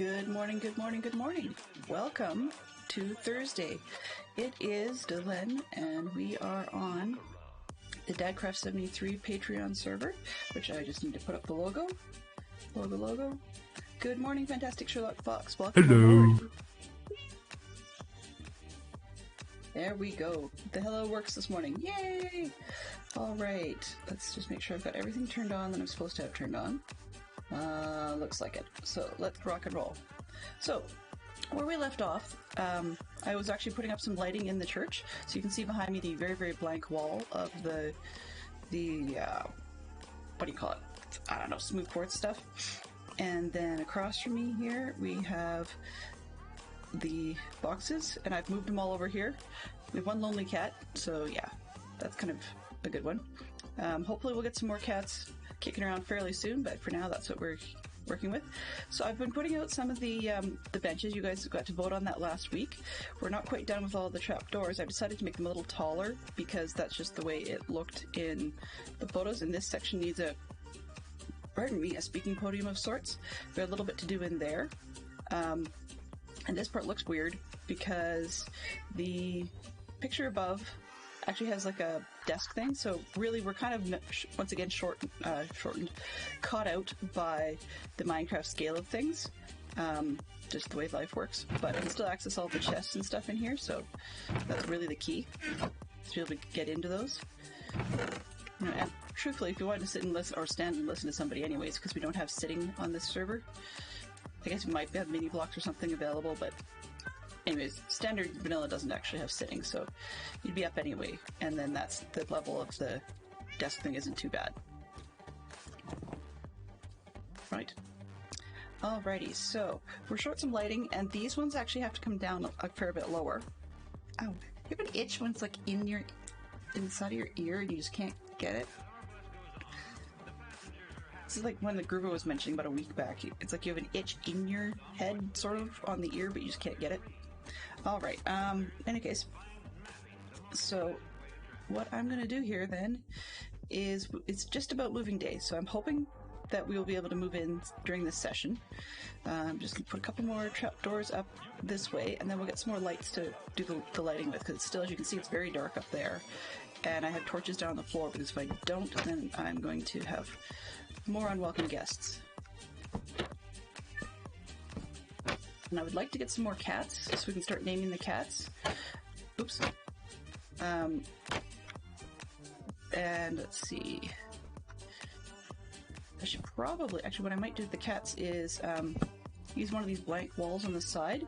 Good morning, good morning, good morning. Welcome to Thursday. It is Dylan, and we are on the Dadcraft73 Patreon server, which I just need to put up the logo. Logo. Good morning, Fantastic Sherlock Fox. Welcome aboard. There we go. The hello works this morning. Yay! Alright, let's just make sure I've got everything turned on that I'm supposed to have turned on. Looks like it. So let's rock and roll. So, where we left off, I was actually putting up some lighting in the church. So you can see behind me the very, very blank wall of the what do you call it? I don't know, smooth quartz stuff. And then across from me here, we have the boxes, and I've moved them all over here. We have one lonely cat, so yeah, that's kind of a good one. Hopefully we'll get some more cats kicking around fairly soon, but for now that's what we're working with. So I've been putting out some of the benches. You guys got to vote on that last week. We're not quite done with all the trapdoors. I've decided to make them a little taller because that's just the way it looked in the photos, and this section needs a speaking podium of sorts. There's a little bit to do in there. And this part looks weird because the picture above actually has like a desk thing, so really we're kind of once again shortened, caught out by the Minecraft scale of things, just the way life works. But I can still access all the chests and stuff in here, so that's really the key, to be able to get into those. And truthfully, if you wanted to sit and listen, or stand and listen to somebody anyways, because we don't have sitting on this server, I guess we might have mini blocks or something available, but anyways, standard vanilla doesn't actually have sitting, so you'd be up anyway, and then that's the level of the desk thing isn't too bad. Right. Alrighty, so we're short some lighting, and these ones actually have to come down a fair bit lower. Ow. You have an itch when it's like inside of your ear and you just can't get it? This is like when the Groover was mentioning about a week back. It's like you have an itch in your head, sort of, on the ear, but you just can't get it. Alright, in any case, so what I'm going to do here then is, it's just about moving day, so I'm hoping that we will be able to move in during this session. I'm just going to put a couple more trapdoors up this way, and then we'll get some more lights to do the lighting with, because still, as you can see, it's very dark up there, and I have torches down on the floor, because if I don't, then I'm going to have more unwelcome guests. And I would like to get some more cats, so we can start naming the cats. Oops. And let's see. I should probably, actually what I might do with the cats is use one of these blank walls on the side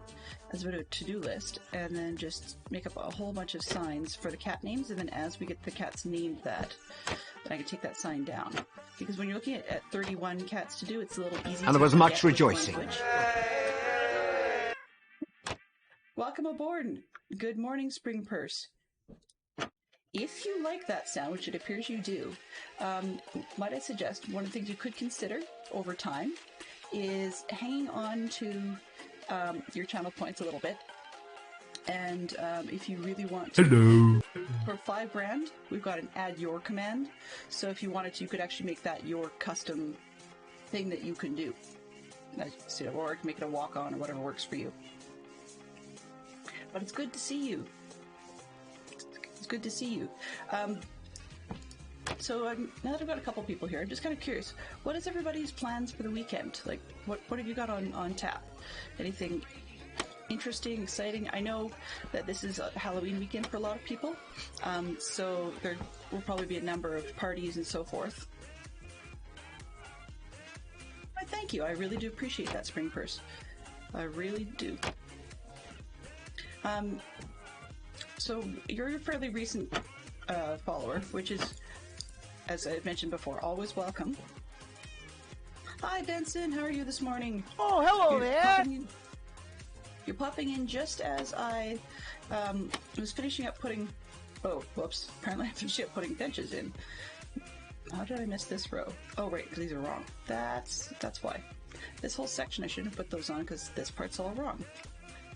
as a bit of a to-do list, and then just make up a whole bunch of signs for the cat names, and then as we get the cats named that, then I can take that sign down. Because when you're looking at 31 cats to do, it's a little easy. And there was much rejoicing. Welcome aboard. Good morning, Spring Purse. If you like that sound, which it appears you do, might I suggest one of the things you could consider over time is hanging on to your channel points a little bit. And if you really want to, hello, for $5 we've got an add your command. So if you wanted to, you could actually make that your custom thing that you can do. Or make it a walk on or whatever works for you. But it's good to see you. It's good to see you. So now that I've got a couple people here, I'm just kind of curious. What is everybody's plans for the weekend? Like, what have you got on tap? Anything interesting, exciting? I know that this is a Halloween weekend for a lot of people, so there will probably be a number of parties and so forth. But thank you. I really do appreciate that, Spring Purse. I really do. So you're a fairly recent follower, which is, as I've mentioned before, always welcome. Hi, Benson. How are you this morning? Oh, hello there. You're popping in just as I was finishing up putting... Oh, whoops. Apparently I'm finishing up putting benches in. How did I miss this row? Oh, right, because these are wrong. That's why. This whole section, I shouldn't have put those on because this part's all wrong.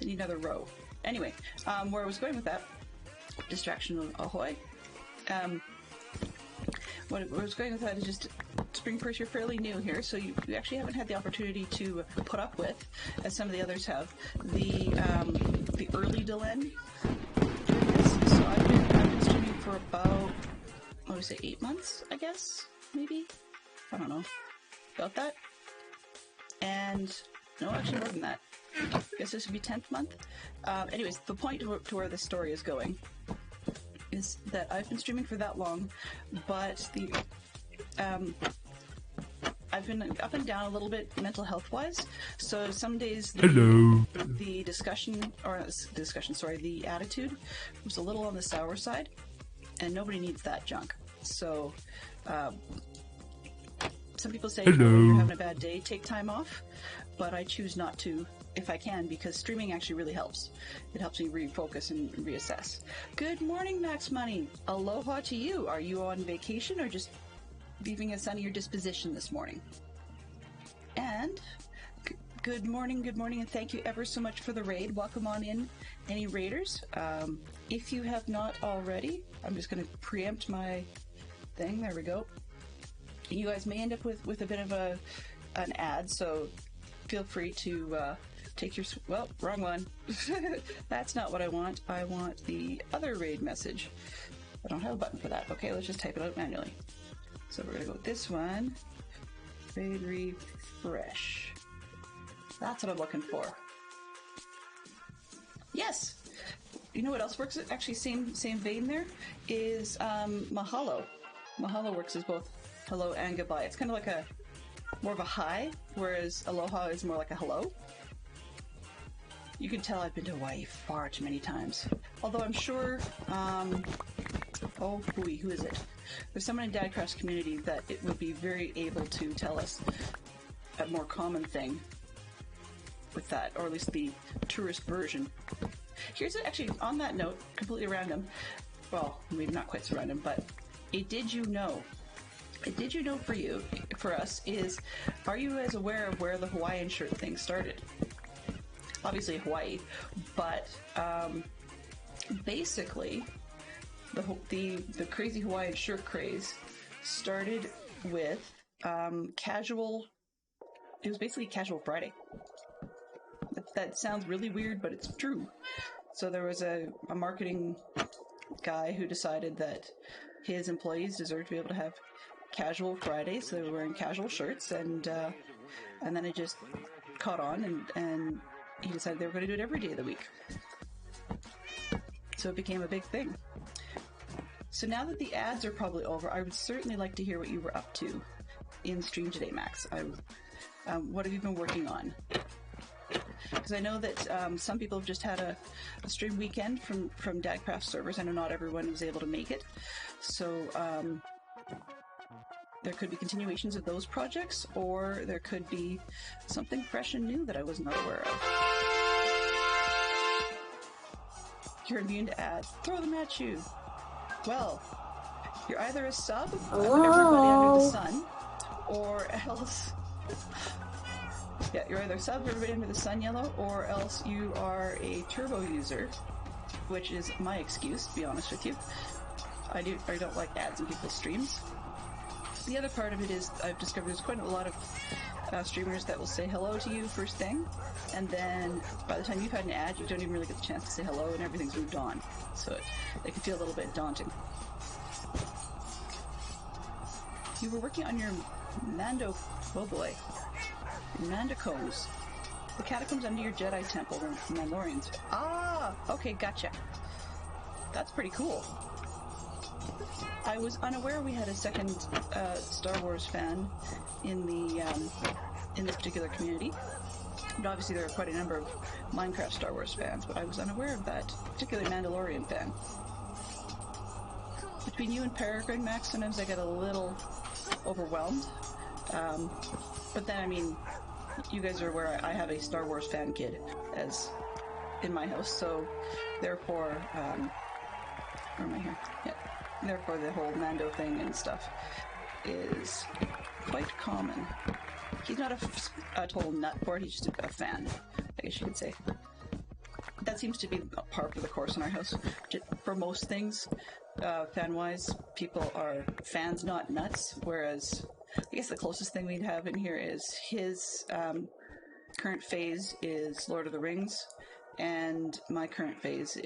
I need another row. Anyway, where I was going with that, distraction ahoy. What I was going with that is just Spring Purse, you're fairly new here, so you actually haven't had the opportunity to put up with, as some of the others have, the early Delenn. So I've been streaming for about, what would I say, 8 months, I guess? Maybe? I don't know. About that? And, no, actually more than that. I guess this would be 10th month. Anyways, the point to where this story is going is that I've been streaming for that long, but I've been up and down a little bit mental health wise. So some days the attitude was a little on the sour side, and nobody needs that junk. So some people say, when you're having a bad day, take time off, but I choose not to if I can, because streaming actually really helps. It helps me refocus and reassess. Good morning, Max Money. Aloha to you. Are you on vacation or just leaving a sunnier disposition this morning? And good morning, and thank you ever so much for the raid. Welcome on in, any raiders. If you have not already, I'm just going to preempt my thing. There we go. You guys may end up with a bit of an ad, so feel free to take your... Well, wrong one. That's not what I want. I want the other raid message. I don't have a button for that. Okay, let's just type it out manually. So we're going to go with this one. Raid refresh. That's what I'm looking for. Yes! You know what else works? Actually, same vein there is Mahalo. Mahalo works as both hello and goodbye. It's kind of like more of a hi, whereas aloha is more like a hello. You can tell I've been to Hawaii far too many times. Although I'm sure, oh, who is it? There's someone in Dadcraft's community that it would be very able to tell us a more common thing with that, or at least the tourist version. Here's actually, on that note, completely random, well, maybe not quite so random, but a did you know? A did you know for us, is, are you guys aware of where the Hawaiian shirt thing started? Obviously Hawaii, but basically the crazy Hawaiian shirt craze started with casual. It was basically Casual Friday. That sounds really weird, but it's true. So there was a marketing guy who decided that his employees deserved to be able to have Casual Friday, so they were wearing casual shirts, and then it just caught on, and he decided they were going to do it every day of the week. So it became a big thing. So now that the ads are probably over, I would certainly like to hear what you were up to in stream today, Max. What have you been working on? Because I know that some people have just had a stream weekend from Dadcraft servers. I know not everyone was able to make it. So there could be continuations of those projects, or there could be something fresh and new that I was not aware of. You're immune to ads. Throw them at you. Well, you're either a sub of everybody under the sun, or else... Yeah, you're either sub for everybody under the sun, Yellow, or else you are a turbo user, which is my excuse, to be honest with you. I don't like ads in people's streams. The other part of it is I've discovered there's quite a lot of streamers that will say hello to you first thing, and then by the time you've had an ad, you don't even really get the chance to say hello, and everything's moved on. So it can feel a little bit daunting. You were working on your Mando... Oh boy. Mandacones. The catacombs under your Jedi temple were Mandalorians. Ah! Okay, gotcha. That's pretty cool. I was unaware we had a second Star Wars fan in this particular community. But obviously there are quite a number of Minecraft Star Wars fans, but I was unaware of that, particularly Mandalorian fan. Between you and Peregrine, Max, sometimes I get a little overwhelmed. But then, I mean, you guys are aware I have a Star Wars fan kid as in my house, so therefore, where am I here? Yeah. Therefore, the whole Mando thing and stuff is quite common. He's not a total nut for it, he's just a fan, I guess you could say. That seems to be a par for the course in our house. For most things, fan-wise, people are fans, not nuts, whereas I guess the closest thing we'd have in here is his current phase is Lord of the Rings, and my current phase,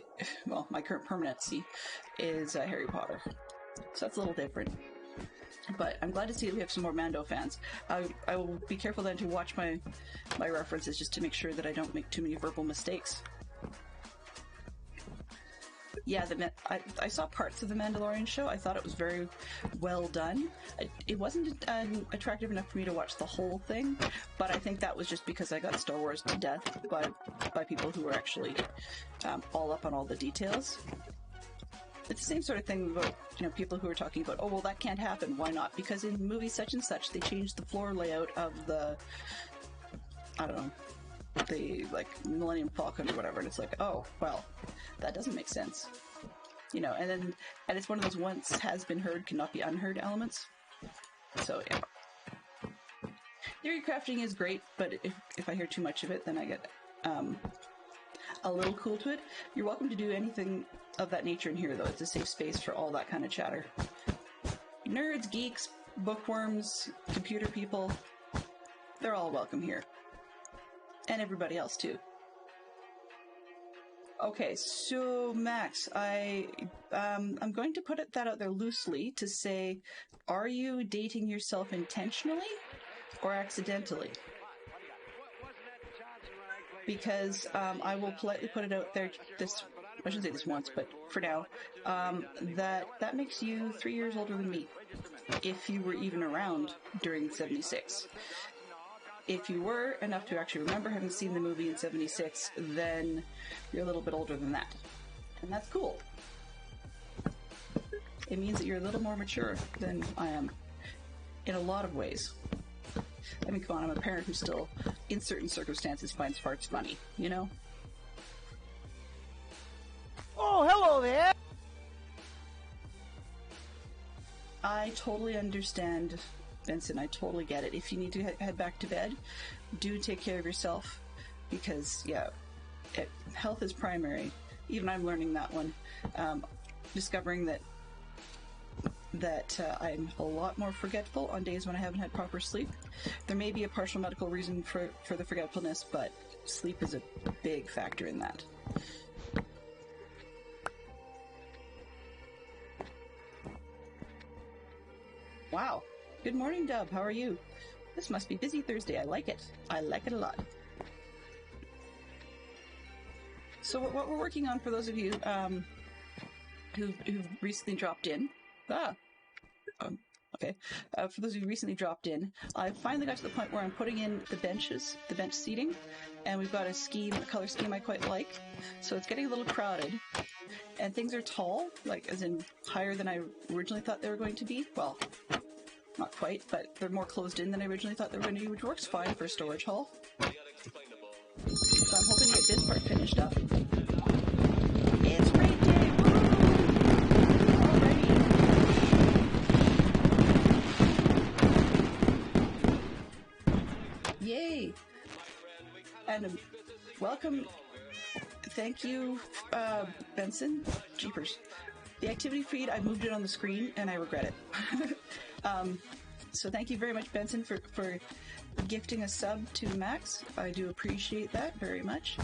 well, my current permanency is Harry Potter. So that's a little different. But I'm glad to see that we have some more Mando fans. I will be careful then to watch my references just to make sure that I don't make too many verbal mistakes. Yeah, I saw parts of the Mandalorian show. I thought it was very well done. It wasn't attractive enough for me to watch the whole thing, but I think that was just because I got Star Wars to death by people who were actually all up on all the details. It's the same sort of thing about, you know, people who are talking about, oh, well, that can't happen. Why not? Because in movie such and such, they changed the floor layout of the, I don't know, the, like, Millennium Falcon or whatever. And it's like, oh, well, that doesn't make sense. You know, and it's one of those once has been heard, cannot be unheard elements. So, yeah. Theory crafting is great, but if I hear too much of it, then I get a little cool to it. You're welcome to do anything of that nature in here, though. It's a safe space for all that kind of chatter. Nerds, geeks, bookworms, computer people, they're all welcome here. And everybody else, too. Okay, so Max, I'm going to put that out there loosely to say, are you dating yourself intentionally or accidentally? Because I will politely put it out there, I shouldn't say this once, but for now, that makes you 3 years older than me, if you were even around during 76. If you were enough to actually remember having seen the movie in 76, then you're a little bit older than that. And that's cool. It means that you're a little more mature than I am, in a lot of ways. I mean, come on, I'm a parent who still, in certain circumstances, finds farts funny, you know? Oh, hello there! I totally understand, Benson. I totally get it. If you need to head back to bed, do take care of yourself, because, yeah, health is primary. Even I'm learning that one. Discovering that I'm a lot more forgetful on days when I haven't had proper sleep. There may be a partial medical reason for the forgetfulness, but sleep is a big factor in that. Wow. Good morning, Dub. How are you? This must be busy Thursday. I like it. I like it a lot. So what we're working on, for those of you who've recently dropped in... okay. For those of you who recently dropped in, I finally got to the point where I'm putting in the bench seating, and we've got a color scheme I quite like. So it's getting a little crowded, and things are tall, like as in higher than I originally thought they were going to be. Well, not quite, but they're more closed in than I originally thought they were going to be, which works fine for a storage hall. So I'm hoping to get this part finished up. It's rain day! Yay! And welcome, thank you, Benson. Jeepers. The activity feed, I moved it on the screen and I regret it. So thank you very much, Benson, for gifting a sub to Max. I do appreciate that very much.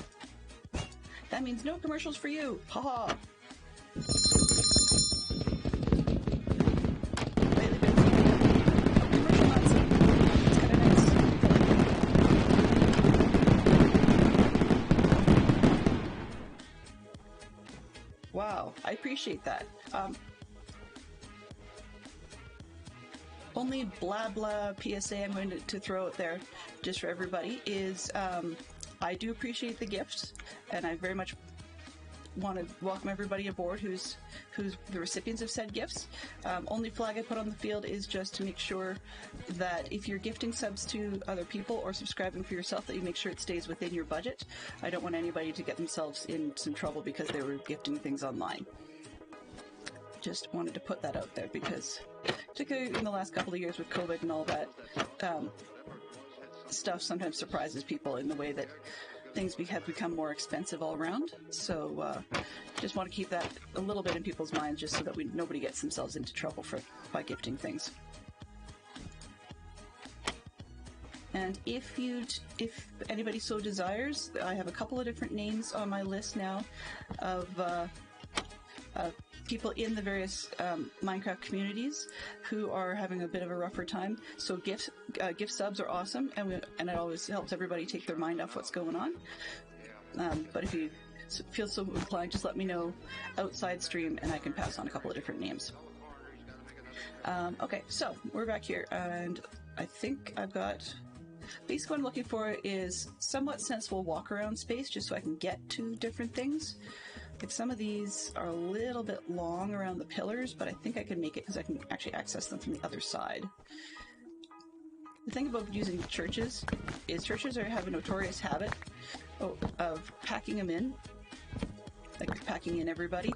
That means no commercials for you. Haha. Wow, I appreciate that. Only blah blah PSA I'm going to throw out there just for everybody is I do appreciate the gifts, and I very much want to welcome everybody aboard who's the recipients of said gifts. Only flag I put on the field is just to make sure that if you're gifting subs to other people or subscribing for yourself, that you make sure it stays within your budget. I don't want anybody to get themselves in some trouble because they were gifting things online. Just wanted to put that out there because, particularly in the last couple of years with COVID and all that, stuff sometimes surprises people in the way that things have become more expensive all around. So just want to keep that a little bit in people's minds just so that nobody gets themselves into trouble by gifting things. And if anybody so desires, I have a couple of different names on my list now of people in the various Minecraft communities who are having a bit of a rougher time. So gift subs are awesome, and it always helps everybody take their mind off what's going on. But if you feel so inclined, just let me know outside stream, and I can pass on a couple of different names. Okay, so we're back here, and I think I've got... Basically what I'm looking for is somewhat sensible walk-around space, just so I can get to different things. Like some of these are a little bit long around the pillars, but I think I can make it because I can actually access them from the other side. The thing about using churches is churches have a notorious habit of packing them in, like packing in everybody,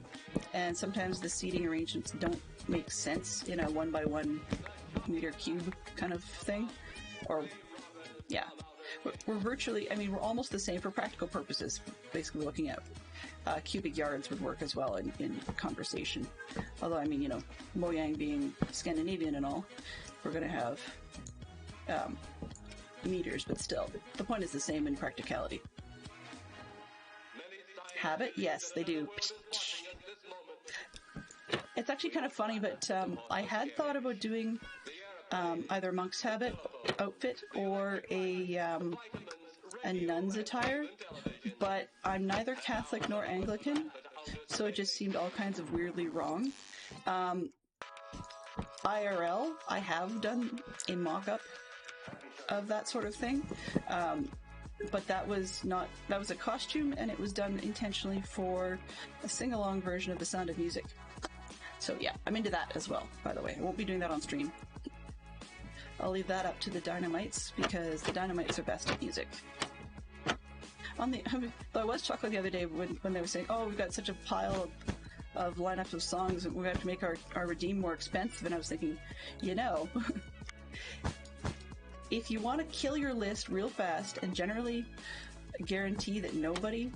and sometimes the seating arrangements don't make sense in a 1x1 meter cube kind of thing. Or, yeah. We're virtually, I mean, we're almost the same for practical purposes. Basically looking at cubic yards would work as well in conversation. Although, I mean, you know, Mojang being Scandinavian and all, we're going to have meters, but still, the point is the same in practicality. Habit? Yes, they do. It's actually kind of funny, but I had thought about doing either a monk's habit outfit or a nun's attire, but I'm neither Catholic nor Anglican, so it just seemed all kinds of weirdly wrong. IRL, I have done a mock-up of that sort of thing, but that was a costume, and it was done intentionally for a sing-along version of The Sound of Music. So yeah, I'm into that as well, by the way. I won't be doing that on stream. I'll leave that up to the Dynamites, because the Dynamites are best at music. Though I was chuckling the other day when they were saying, oh, we've got such a pile of lineups of songs, and we have to make our Redeem more expensive, and I was thinking, you know, if you want to kill your list real fast and generally guarantee that nobody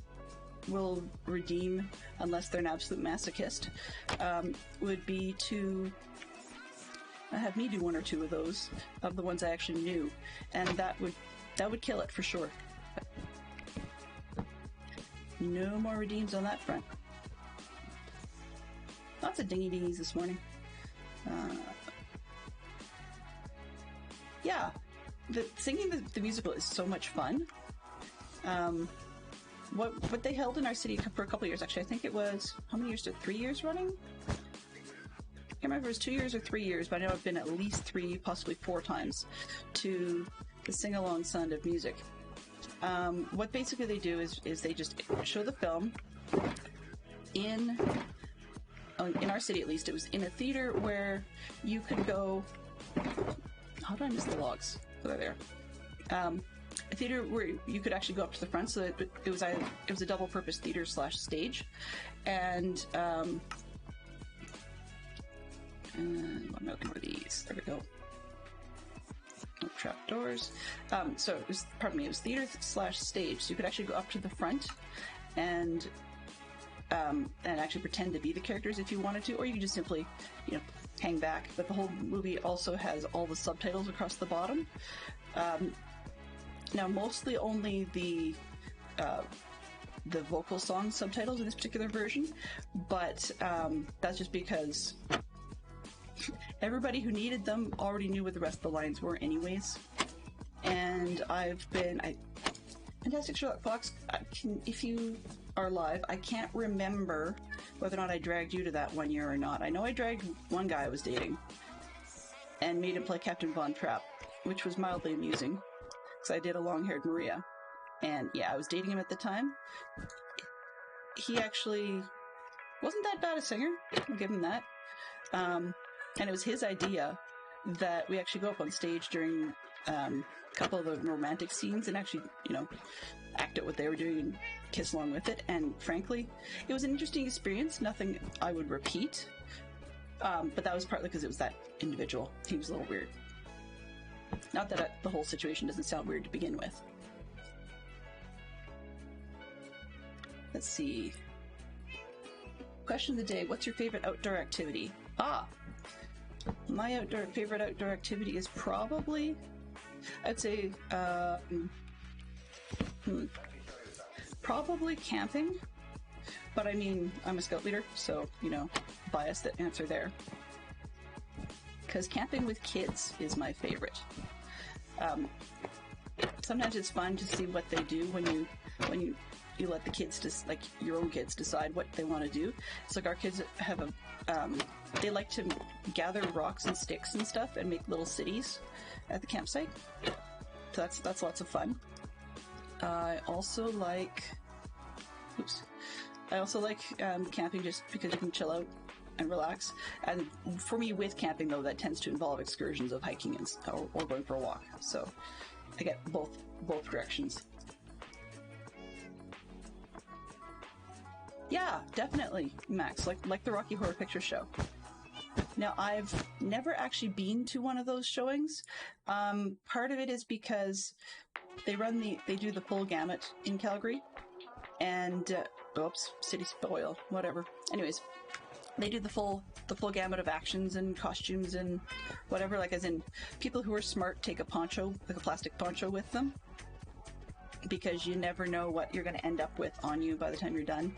will redeem unless they're an absolute masochist, would be to have me do one or two of those, of the ones I actually knew, and that would kill it for sure. No more redeems on that front. Lots of dingy-dingies this morning. Yeah, singing the musical is so much fun. What they held in our city for a couple of years, actually, I think it was, how many years? 3 years running? I can't remember if it was 2 years or 3 years, but I know I've been at least 3, possibly 4 times to the sing-along Sound of Music. What basically they do is they just show the film in our city, at least. It was in a theater where you could go... How did I miss the logs? Oh, they're there. A theater where you could actually go up to the front, so that it was a double-purpose theater / stage, and I'm looking for these. There we go. Oh, trapdoors. So it was, it was theater / stage, so you could actually go up to the front and actually pretend to be the characters if you wanted to, or you could just simply, you know, hang back. But the whole movie also has all the subtitles across the bottom. Now, mostly only the vocal song subtitles in this particular version, but that's just because everybody who needed them already knew what the rest of the lines were anyways. And Fantastic Sherlock Fox, if you are live, I can't remember whether or not I dragged you to that one year or not. I know I dragged one guy I was dating and made him play Captain Von Trapp, which was mildly amusing, because I did a long-haired Maria. And yeah, I was dating him at the time. He actually wasn't that bad a singer, I'll give him that. And it was his idea that we actually go up on stage during a couple of the romantic scenes and actually, you know, act out what they were doing and kiss along with it. And frankly, it was an interesting experience. Nothing I would repeat. But that was partly because it was that individual. He was a little weird. Not that the whole situation doesn't sound weird to begin with. Let's see. Question of the day. What's your favorite outdoor activity? My favorite outdoor activity is probably I'd say probably camping, but I mean, I'm a scout leader, so, you know, biased the answer there. Because camping with kids is my favorite. Sometimes it's fun to see what they do when you let the kids, like your own kids, decide what they want to do. It's like our kids have they like to gather rocks and sticks and stuff and make little cities at the campsite. So that's lots of fun. I also like camping just because you can chill out and relax. And for me, with camping though, that tends to involve excursions of hiking or going for a walk. So I get both directions. Yeah, definitely, Max. Like the Rocky Horror Picture Show. Now, I've never actually been to one of those showings. Part of it is because they do the full gamut in Calgary, and city spoil, whatever. Anyways, they do the full gamut of actions and costumes and whatever. Like, as in, people who are smart take a poncho, like a plastic poncho, with them, because you never know what you're going to end up with on you by the time you're done.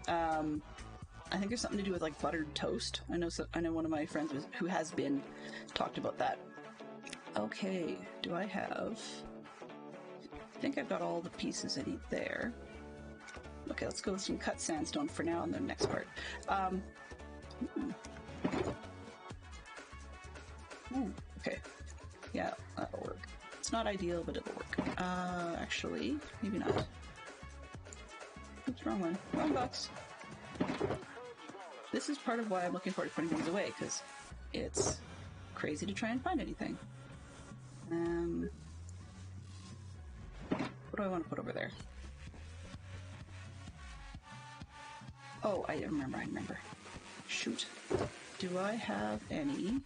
I think there's something to do with like buttered toast. I know one of my friends who has been talked about that. Okay, I think I've got all the pieces I need there. Okay, let's go with some cut sandstone for now on the next part. Okay. Yeah, that'll work. It's not ideal, but it'll work. Actually, maybe not. Oops, wrong one. Wrong box. This is part of why I'm looking forward to putting things away, because it's crazy to try and find anything. What do I want to put over there? Oh, I remember. Shoot. Do I have any?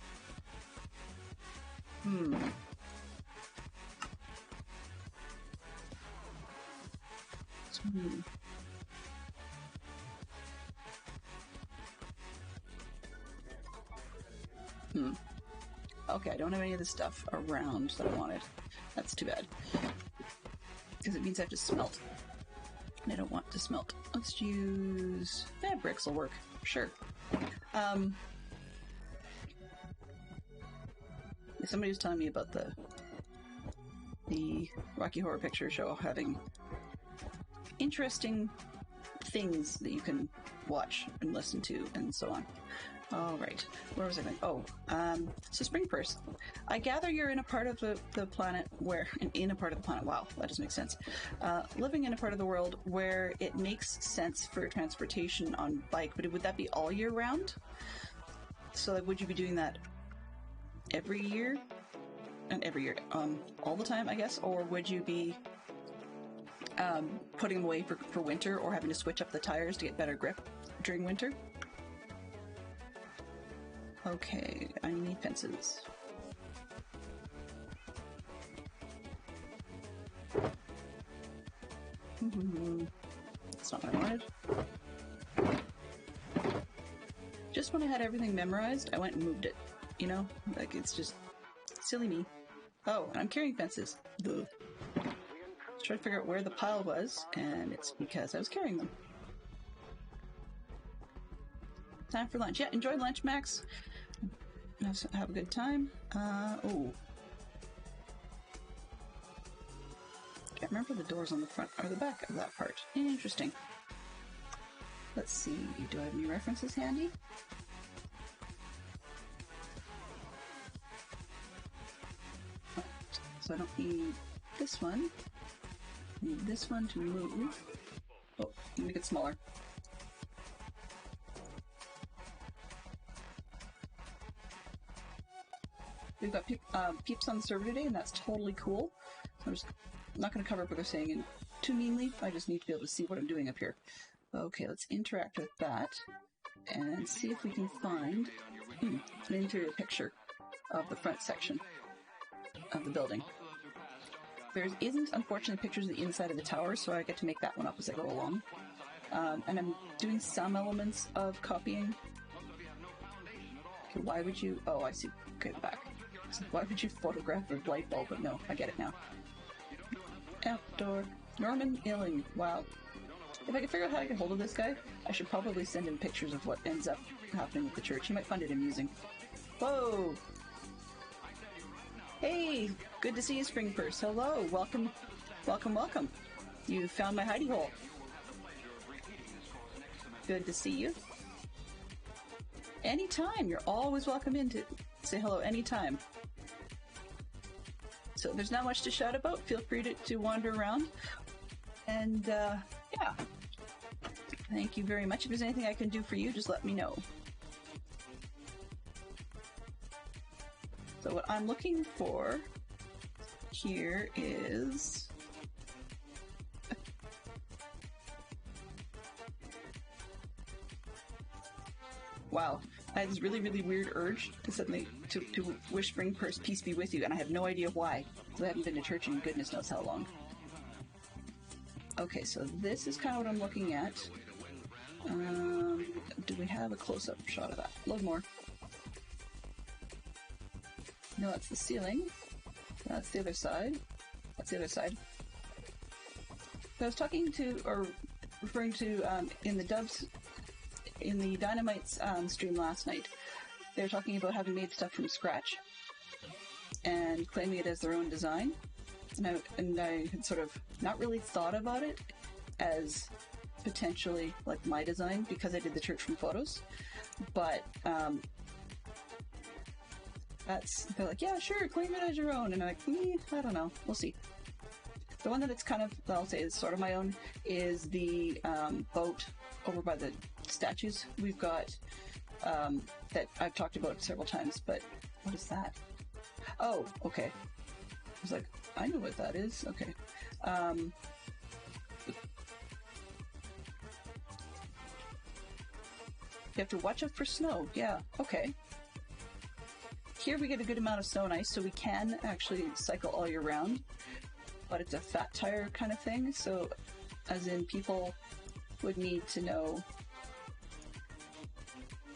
Okay, I don't have any of this stuff around that I wanted. That's too bad. Because it means I have to smelt. And I don't want to smelt. Let's use... bricks will work. Sure. Somebody was telling me about the Rocky Horror Picture Show having interesting things that you can watch and listen to and so on. All right, where was I going? So Spring Purse. I gather you're in a part of the planet wow, that doesn't make sense. Living in a part of the world where it makes sense for transportation on bike, but would that be all year round? So like, would you be doing that every year? And every year, all the time, I guess? Or would you be putting them away for winter, or having to switch up the tires to get better grip during winter? Okay, I need fences. That's not what I wanted. Just when I had everything memorized, I went and moved it. You know? Like, it's just silly me. Oh, and I'm carrying fences. Duh. Just trying to figure out where the pile was, and it's because I was carrying them. Time for lunch. Yeah, enjoy lunch, Max. Have a good time. Oh. Can't remember the doors on the front or the back of that part. Interesting. Let's see. Do I have any references handy? So I don't need this one. I need this one to move. Oh, make it smaller. We've got peeps on the server today, and that's totally cool. So I'm not going to cover up what they're saying in too meanly. I just need to be able to see what I'm doing up here. Okay, let's interact with that and see if we can find an interior picture of the front section of the building. There isn't, unfortunately, pictures of the inside of the tower, so I get to make that one up as I go along. And I'm doing some elements of copying. Okay, why would you... Oh, I see. Okay, back. So why would you photograph a light bulb? But no, I get it now. Outdoor. Norman Illing. Wow. If I could figure out how to get hold of this guy, I should probably send him pictures of what ends up happening with the church. He might find it amusing. Whoa! Hey! Good to see you, Spring Purse. Hello! Welcome, welcome, welcome. You found my hidey hole. Good to see you. Anytime. You're always welcome in to say hello anytime. So there's not much to shout about. Feel free to wander around. And, yeah. Thank you very much. If there's anything I can do for you, just let me know. So what I'm looking for here is... Wow. I had this really, really weird urge to suddenly to wish Spring Purse peace be with you, and I have no idea why. Because I haven't been to church in goodness knows how long. Okay, so this is kind of what I'm looking at. Do we have a close-up shot of that? Load more. No, that's the ceiling. That's the other side. That's the other side. So I was talking to, or referring to, in the Dynamite's stream last night. They were talking about having made stuff from scratch and claiming it as their own design. And I had sort of not really thought about it as potentially like my design because I did the church from photos. But they're like, yeah, sure, claim it as your own. And I'm like, I don't know. We'll see. The one that it's kind of, I'll say is sort of my own, is the boat over by the statues we've got that I've talked about several times. But what is that? Oh, okay. I was like, I know what that is. Okay. You have to watch out for snow. Yeah, okay. Here we get a good amount of snow and ice, so we can actually cycle all year round. But it's a fat tire kind of thing, so as in people would need to know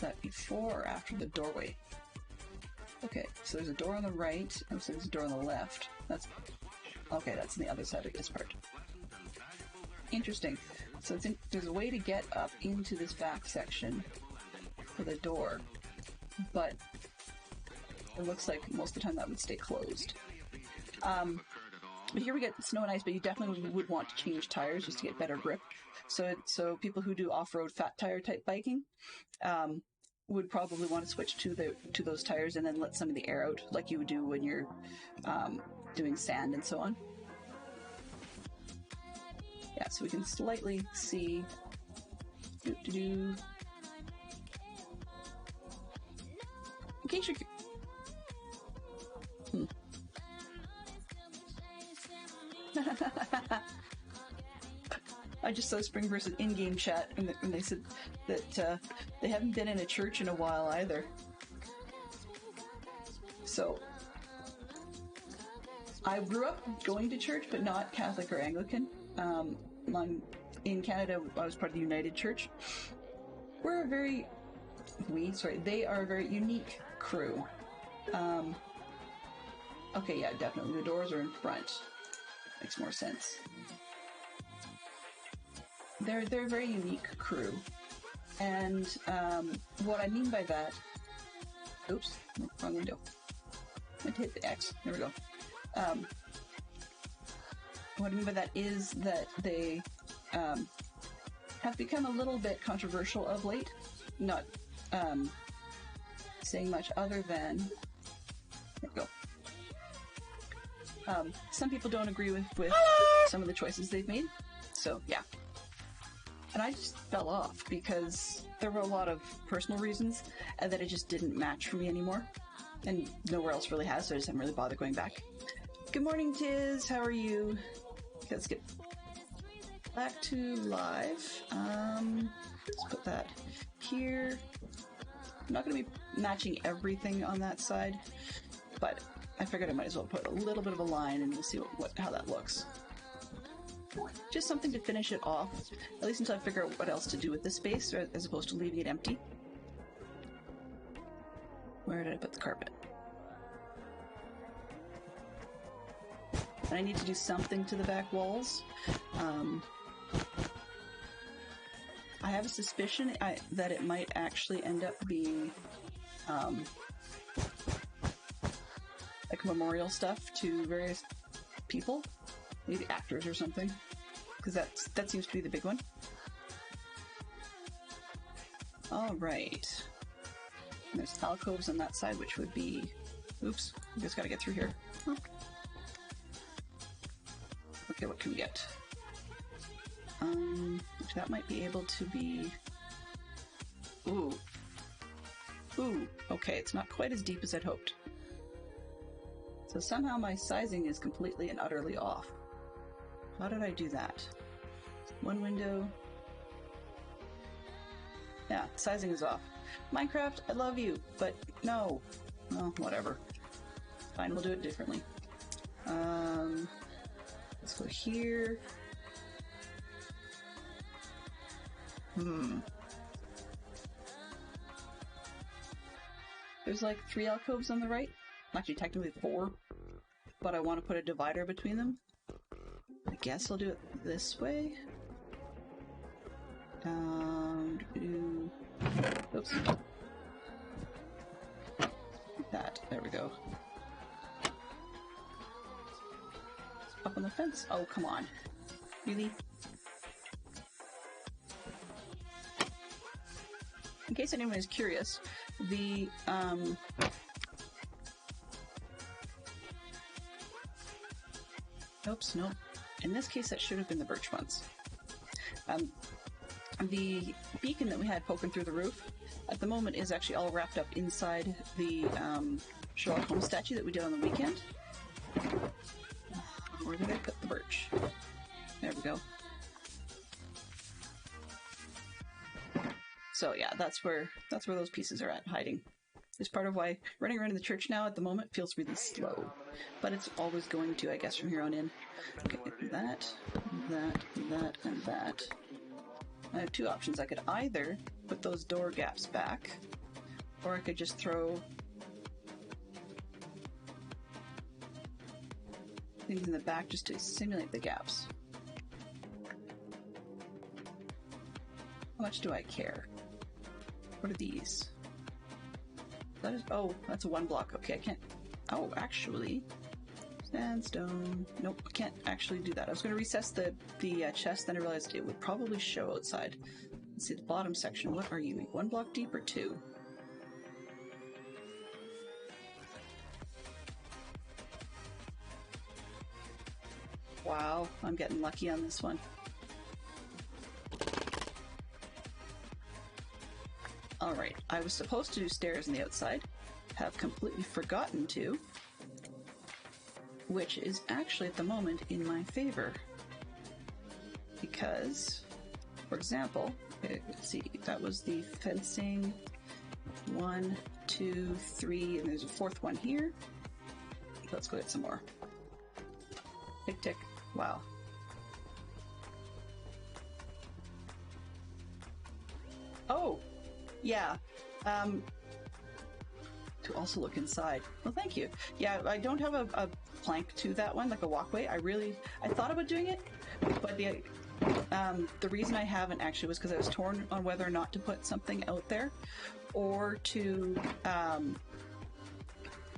that before or after the doorway. Okay, so there's a door on the right, and so there's a door on the left. That's okay, that's on the other side of this part. Interesting. So there's a way to get up into this back section for the door, but it looks like most of the time that would stay closed. But here we get snow and ice, but you definitely would want to change tires just to get better grip. So people who do off-road fat tire type biking would probably want to switch to those tires and then let some of the air out, like you would do when you're doing sand and so on. Yeah, so we can slightly see. In case you're. I just saw Spring versus in-game chat, and they said that they haven't been in a church in a while either. So, I grew up going to church, but not Catholic or Anglican. In Canada, I was part of the United Church. They are a very unique crew. Okay, yeah, definitely. The doors are in front. Makes more sense. They're a very unique crew. And what I mean by that... Oops, wrong window. I meant to hit the X. There we go. What I mean by that is that they have become a little bit controversial of late. Not saying much other than... There we go. Some people don't agree with some of the choices they've made. So, yeah. And I just fell off because there were a lot of personal reasons and that it just didn't match for me anymore. And nowhere else really has, so I just haven't really bothered going back. Good morning, Tiz. How are you? Okay, let's get back to live. Let's put that here. I'm not going to be matching everything on that side, but I figured I might as well put a little bit of a line and we'll see how that looks. Just something to finish it off, at least until I figure out what else to do with this space, as opposed to leaving it empty. Where did I put the carpet? and I need to do something to the back walls. I have a suspicion that it might actually end up being like memorial stuff to various people, maybe actors or something, because that seems to be the big one. All right. And there's alcoves on that side, which would be... Oops, we just gotta get through here. Okay, what can we get? That might be able to be... Ooh. Ooh, okay, it's not quite as deep as I'd hoped. So somehow my sizing is completely and utterly off. How did I do that? One window. Yeah, sizing is off. Minecraft, I love you, but no. Oh, whatever. Fine, we'll do it differently. Let's go here. There's like 3 alcoves on the right. Actually, technically 4. But I want to put a divider between them. I guess I'll do it this way. Oops. That. There we go. Up on the fence? Oh, come on. Really? In case anyone is curious, the, Oops, nope. In this case, that should have been the birch ones. The beacon that we had poking through the roof, at the moment, is actually all wrapped up inside the, Sherlock Holmes statue that we did on the weekend. Where did I put the birch? There we go. So yeah, that's where those pieces are at, hiding. It's part of why running around in the church now at the moment feels really slow. But it's always going to, I guess, from here on in. Okay, that, and that. I have 2 options. I could either put those door gaps back, or I could just throw things in the back just to simulate the gaps. How much do I care? What are these? That is, oh, that's a 1 block. Okay, I can't, oh, actually, sandstone. Nope, I can't actually do that. I was going to recess the chest, then I realized it would probably show outside. Let's see the bottom section. What are you? 1 block deep or 2? Wow, I'm getting lucky on this one. Alright, I was supposed to do stairs on the outside, have completely forgotten to, which is actually at the moment in my favor. Because, for example, let's see, that was the fencing, 1, 2, 3, and there's a 4th one here. Let's go get some more. Tick, tick. Wow. Oh! Yeah. To also look inside. Well, thank you. Yeah, I don't have a plank to that one, like a walkway. I thought about doing it, but the reason I haven't actually was because I was torn on whether or not to put something out there, or to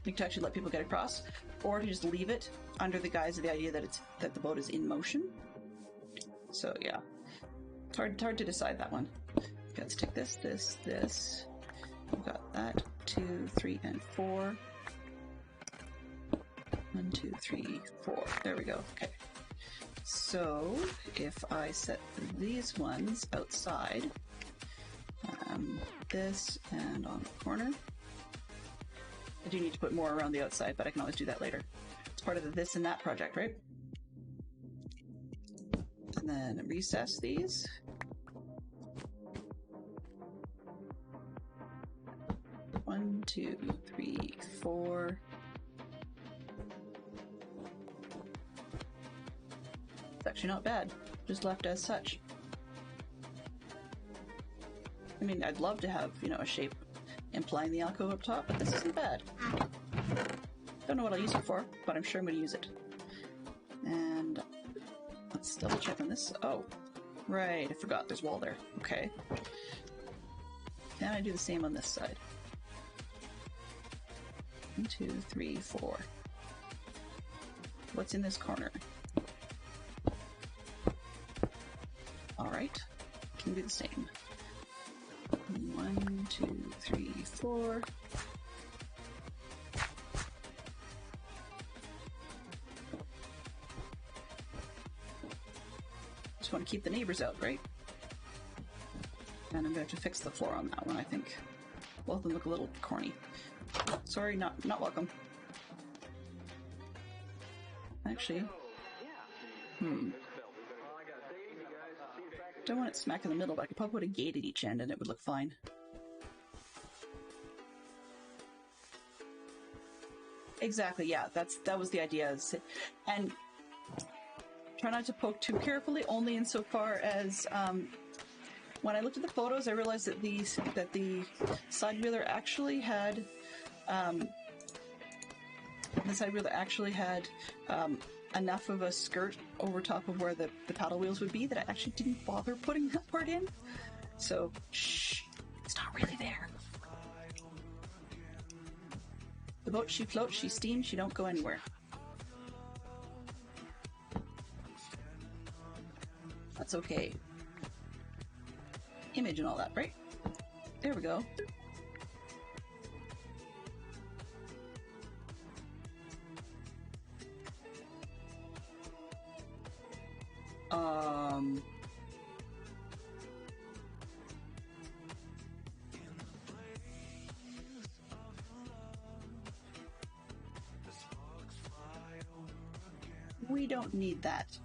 actually let people get across, or to just leave it under the guise of the idea that the boat is in motion. So yeah, it's hard to decide that one. Okay, let's take this. We've got that. 2, 3, and 4. 1, 2, 3, 4. There we go. Okay. So if I set these ones outside, this and on the corner. I do need to put more around the outside, but I can always do that later. It's part of the this and that project, right? And then recess these. One, 2, 3, 4. It's actually not bad. Just left as such. I mean, I'd love to have, a shape implying the alcove up top, but this isn't bad. Don't know what I'll use it for, but I'm sure I'm going to use it. let's double check on this. Oh, right, I forgot there's wall there. Okay. Can I do the same on this side? 1, 2, 3, 4. What's in this corner? Alright, can do the same. 1, 2, 3, 4. Just want to keep the neighbors out, right? And I'm going to have to fix the floor on that one, I think. Both of them look a little corny. Sorry, not welcome. Actually, don't want it smack in the middle, but I could probably put a gate at each end and it would look fine. Exactly, yeah, that was the idea. And try not to poke too carefully, only insofar as when I looked at the photos, I realized that the side wheeler actually had enough of a skirt over top of where the paddle wheels would be that I actually didn't bother putting that part in. So, shh, it's not really there. The boat, she floats, she steams, she don't go anywhere. That's okay. Image and all that, right? There we go. We don't need that.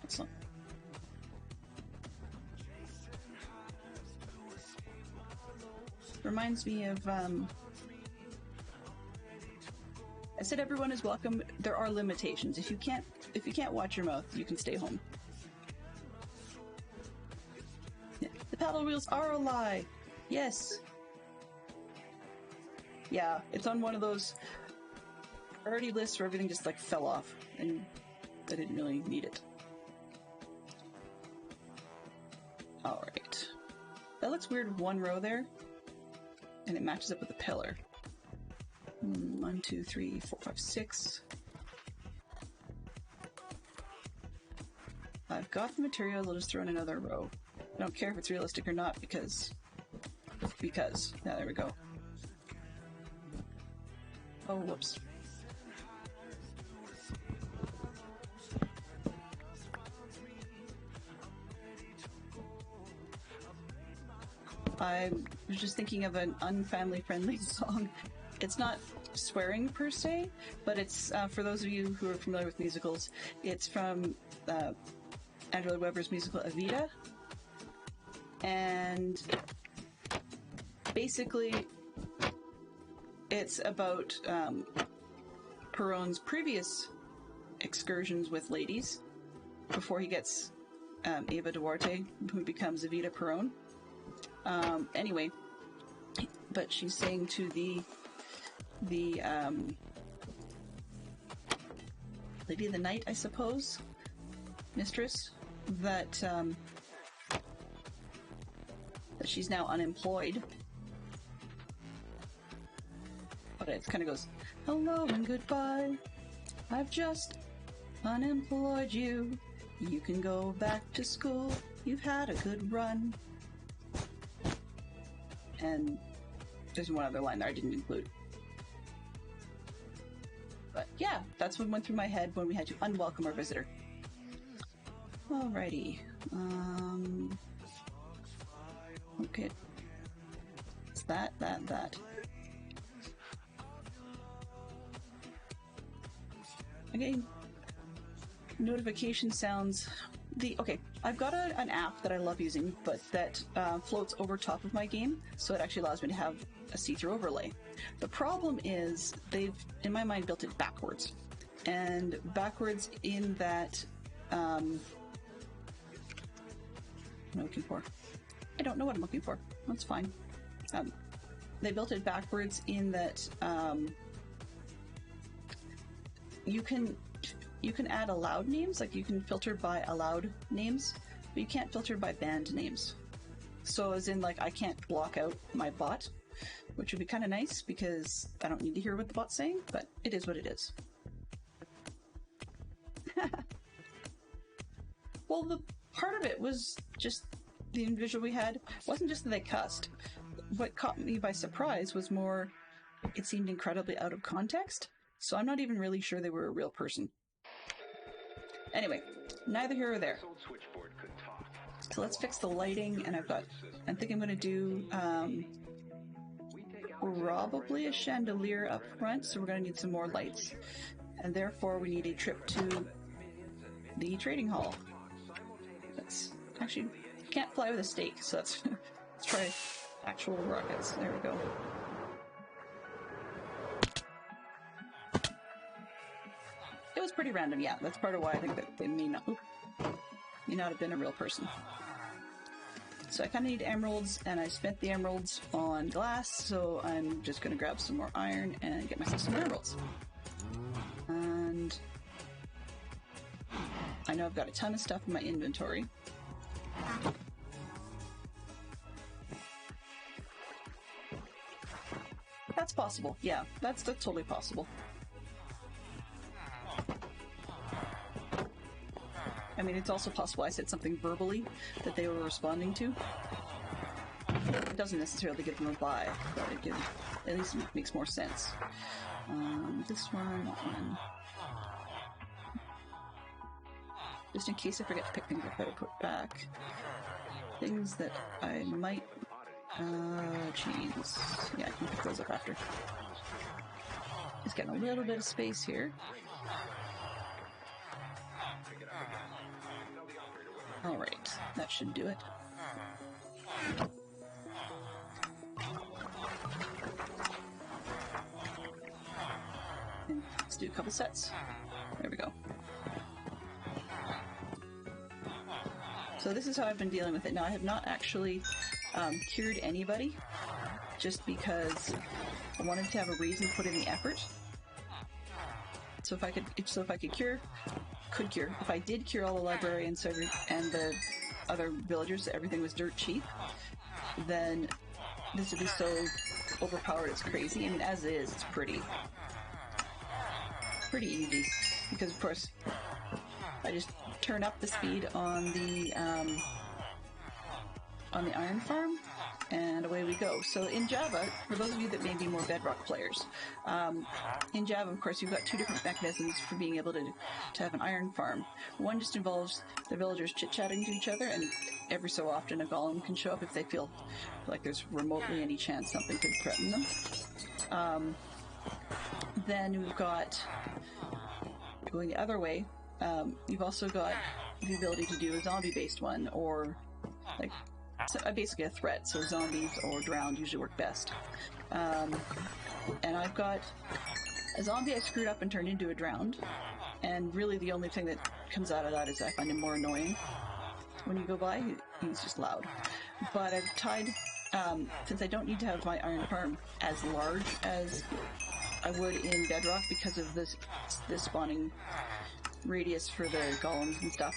Excellent. Reminds me of, I said everyone is welcome. There are limitations. If you can't watch your mouth, you can stay home. Yeah. The paddle wheels are a lie. Yes. Yeah, it's on one of those priority lists where everything just like fell off, and I didn't really need it. Alright. That looks weird, one row there, and it matches up with the pillar. 1, 2, 3, 4, 5, 6. I've got the materials, I'll just throw in another row. I don't care if it's realistic or not, because, yeah, there we go. Oh, whoops. I was just thinking of an unfamily-friendly song. It's not swearing per se, but it's, for those of you who are familiar with musicals, it's from Andrew Lloyd Webber's musical Evita. And basically, it's about Perron's previous excursions with ladies before he gets Ava Duarte, who becomes Evita Perron. Anyway, but she's saying to the Lady of the Night, I suppose, mistress, that she's now unemployed. But it kind of goes, hello and goodbye, I've just unemployed you. You can go back to school, you've had a good run. And there's one other line there I didn't include. But yeah, that's what went through my head when we had to unwelcome our visitor. Alrighty. Okay. It's that. Again, notification sounds. Okay, I've got an app that I love using, but that floats over top of my game, so it actually allows me to have a see-through overlay. The problem is they've, in my mind, built it backwards. And backwards in that, what am I looking for? I don't know what I'm looking for. That's fine. they built it backwards in that you can add allowed names, like you can filter by allowed names, but you can't filter by banned names. So as in, like, I can't block out my bot, which would be kind of nice because I don't need to hear what the bot's saying, but it is what it is. Well, the part of it was just the individual we had. It wasn't just that they cussed. What caught me by surprise was more, it seemed incredibly out of context, so I'm not even really sure they were a real person. Anyway, neither here or there. So let's fix the lighting, and I think I'm going to do probably a chandelier up front, so we're going to need some more lights. And therefore we need a trip to the trading hall. Let's actually, can't fly with a stake, so let's try actual rockets. There we go. It was pretty random, yeah. That's part of why I think that they may not have been a real person. So I kind of need emeralds, and I spent the emeralds on glass, so I'm just going to grab some more iron and get myself some emeralds. And I know I've got a ton of stuff in my inventory. That's possible, yeah. That's totally possible. I mean, it's also possible I said something verbally that they were responding to. It doesn't necessarily give them a buy, but it at least makes more sense. This one, that one. Just in case I forget to pick things up, I would put back. Things that I might... chains. Yeah, I can pick those up after. Just getting a little bit of space here. Alright, that should do it. And let's do a couple sets. There we go. So this is how I've been dealing with it. Now, I have not actually cured anybody, just because I wanted to have a reason to put in the effort. So if I could cure, if I did cure all the librarians and the other villagers, everything was dirt cheap, then this would be so overpowered it's crazy. I mean, as is, it's pretty easy, because of course I just turn up the speed on the iron farm, and away we go. So in Java, for those of you that may be more Bedrock players, in Java, of course, you've got two different mechanisms for being able to have an iron farm. One just involves the villagers chit-chatting to each other, and every so often a golem can show up if they feel like there's remotely any chance something could threaten them. Then we've got, going the other way, you've also got the ability to do a zombie-based one, or like basically a threat, so zombies or drowned usually work best. And I've got a zombie I screwed up and turned into a drowned, and really the only thing that comes out of that is I find him more annoying. When you go by, he's just loud. But I've tied, since I don't need to have my iron farm as large as I would in Bedrock because of this spawning radius for the golems and stuff,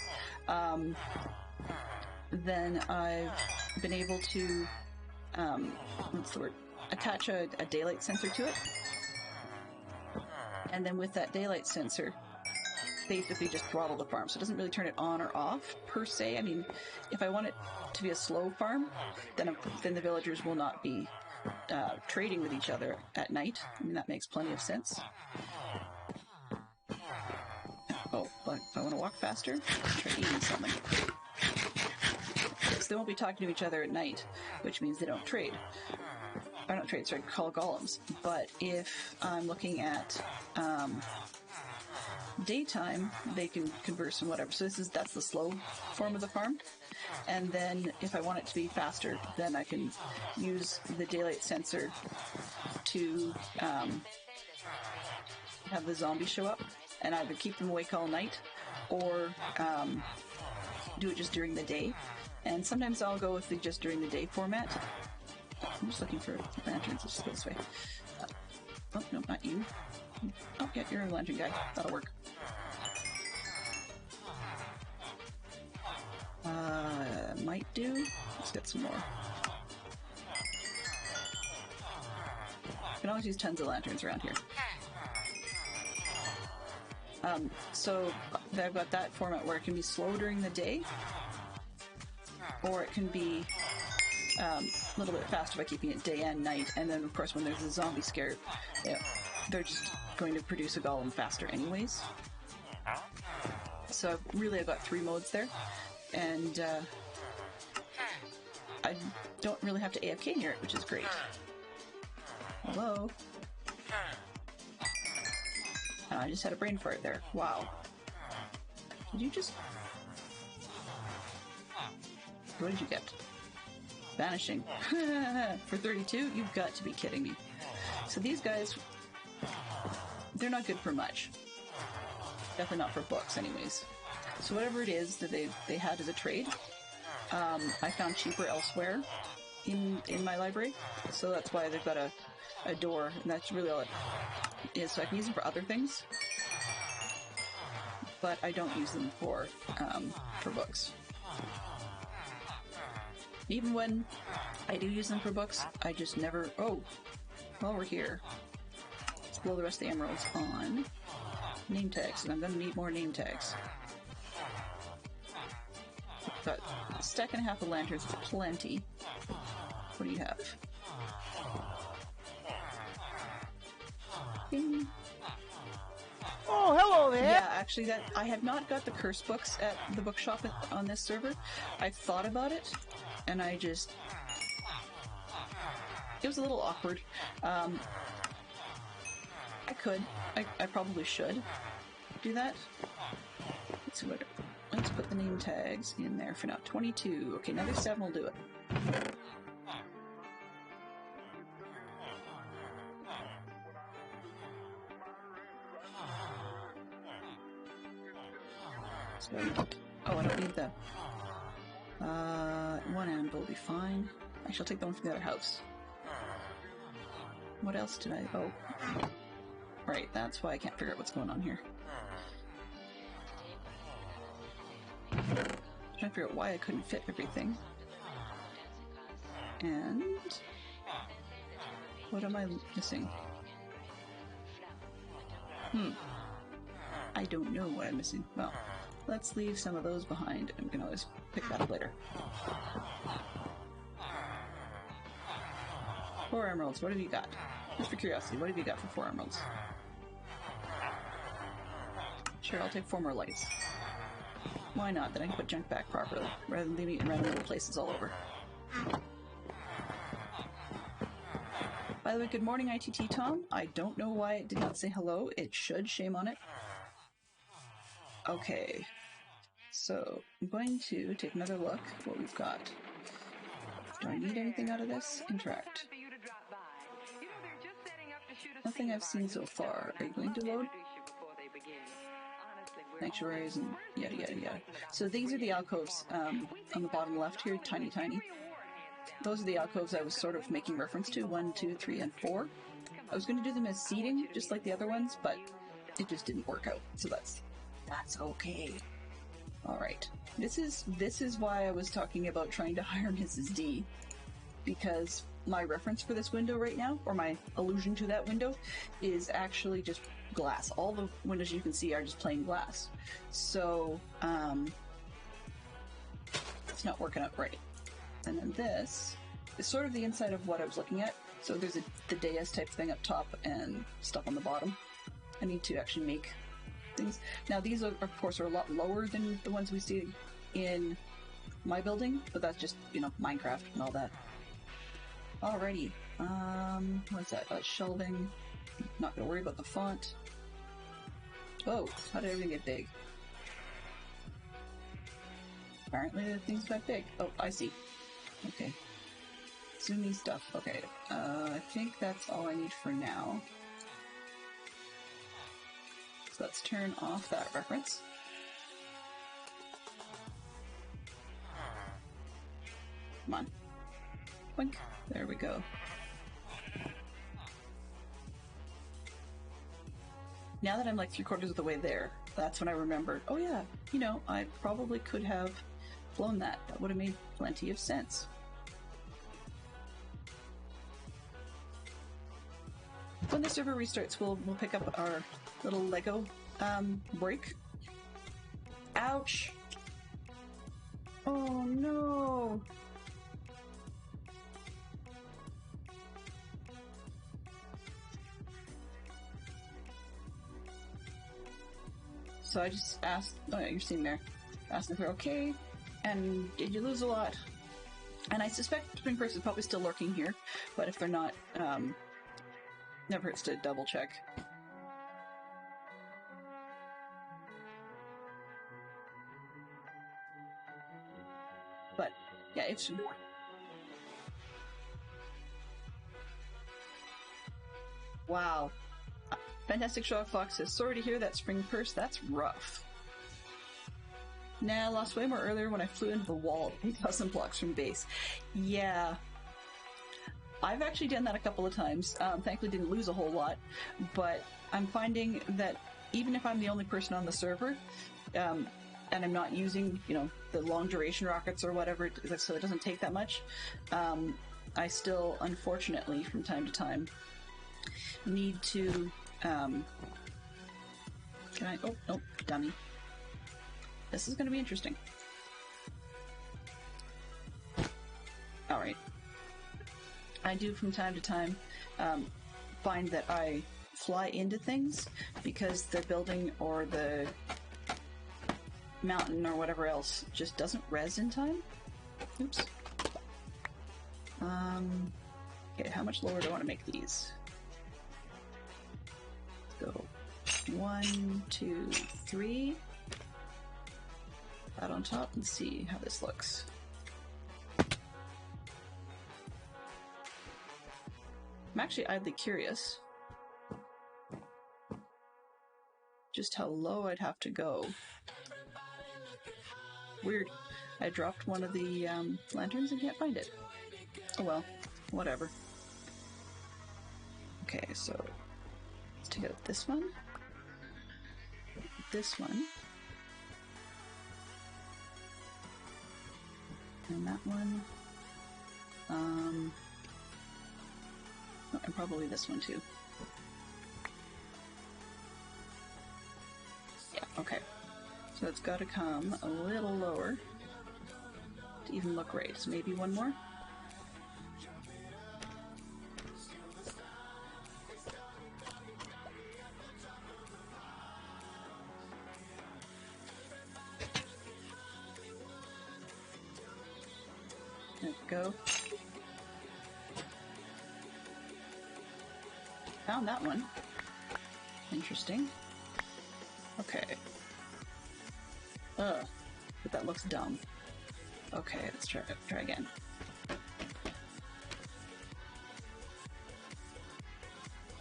then I've been able to, what's the word? Attach a daylight sensor to it. And then with that daylight sensor, basically just throttle the farm. So it doesn't really turn it on or off, per se. I mean, if I want it to be a slow farm, then the villagers will not be trading with each other at night. I mean, that makes plenty of sense. Oh, but if I want to walk faster, try eating something. So they won't be talking to each other at night, which means they don't trade. I don't trade, sorry, call golems. But if I'm looking at daytime, they can converse and whatever. So that's the slow form of the farm. And then if I want it to be faster, then I can use the daylight sensor to have the zombies show up and either keep them awake all night or do it just during the day. And sometimes I'll go with the just during the day format. I'm just looking for lanterns. Let's just go this way. Oh, no, not you. Oh, yeah, you're a lantern guy. That'll work. Might do. Let's get some more. You can always use tons of lanterns around here. So I've got that format where it can be slow during the day, or it can be a little bit faster by keeping it day and night. And then, of course, when there's a zombie scare, they're just going to produce a golem faster anyways. So I've got 3 modes there, and I don't really have to AFK near it, which is great. Hello? I just had a brain fart there. Wow. Did you just... What did you get? Vanishing. For 32? You've got to be kidding me. So these guys, they're not good for much. Definitely not for books anyways. So whatever it is that they had as a trade, I found cheaper elsewhere in my library. So that's why they've got a door, and that's really all it is. So I can use them for other things, but I don't use them for books. Even when I do use them for books, I just never... Oh, while we're here, let's blow the rest of the emeralds on name tags, and I'm going to need more name tags. Got a stack and a half of lanterns, plenty. What do you have? Bing. Oh, hello there! Yeah, actually, I have not got the curse books at the bookshop on this server. I've thought about it, and I just... It was a little awkward. I could. I probably should do that. Let's put the name tags in there for now. 22. Okay, another 7 will do it. So, oh, I don't need the... one anvil will be fine. I shall take the one from the other house. What else did I... Oh. Right, that's why I can't figure out what's going on here. Trying to figure out why I couldn't fit everything. And... What am I missing? I don't know what I'm missing. Well, let's leave some of those behind, and we can always pick that up later. 4 emeralds, what have you got? Just for curiosity, what have you got for 4 emeralds? Sure, I'll take 4 more lights. Why not? Then I can put junk back properly, rather than leaving it in random little places all over. By the way, good morning, ITT Tom. I don't know why it did not say hello. It should. Shame on it. Okay. So, I'm going to take another look at what we've got. Do I need anything out of this? Interact. Nothing I've seen so far. Are you going to load? Sanctuaries and yada yada yada. So these are the alcoves on the bottom left here, tiny. Those are the alcoves I was sort of making reference to, 1, 2, 3, and 4. I was going to do them as seating, just like the other ones, but it just didn't work out, so that's okay. Alright. This is why I was talking about trying to hire Mrs. D, because my reference for this window right now, or my allusion to that window, is actually just glass. All the windows you can see are just plain glass. So, it's not working out right. And then this is sort of the inside of what I was looking at. So there's the dais type thing up top and stuff on the bottom. I need to actually make things. Now these are, of course, are a lot lower than the ones we see in my building, but that's just, Minecraft and all that. Alrighty. What's that? Shelving. Not gonna worry about the font. Oh, how did everything get big? Apparently the things got big. Oh, I see. Okay. Zoomy stuff. Okay. I think that's all I need for now. So let's turn off that reference. Come on. Wink. There we go. Now that I'm like 3/4 of the way there, that's when I remembered, oh yeah, you know, I probably could have flown that. That would have made plenty of sense. When the server restarts, we'll pick up our little Lego break. Ouch! Oh no! So I just asked, oh yeah, you're sitting there. Asked if they're okay, and did you lose a lot? And I suspect Spring Purse is probably still lurking here, but if they're not, never hurts to double check. But yeah, it's wow. Fantastic Shock Fox says, sorry to hear that, Spring Purse. That's rough. Nah, I lost way more earlier when I flew into the wall 8,000 blocks from base. Yeah. I've actually done that a couple of times. Thankfully didn't lose a whole lot, but I'm finding that even if I'm the only person on the server, and I'm not using, you know, the long duration rockets or whatever, so it doesn't take that much, I still, unfortunately, from time to time, need to, can I, oh, nope, dummy. This is going to be interesting. Alright. I do from time to time find that I fly into things because the building or the mountain or whatever else just doesn't res in time. Oops. Okay, how much lower do I want to make these? Let's go 1, 2, 3. That on top and see how this looks. I'm actually idly curious just how low I'd have to go. Weird. I dropped one of the lanterns and can't find it. Oh well, whatever. Okay, so let's take out this one. This one. And that one. And probably this one too. Yeah, okay. So it's got to come a little lower to even look right. So maybe one more. There we go. Found that one. Interesting. Okay. Ugh. But that looks dumb. Okay, let's try again.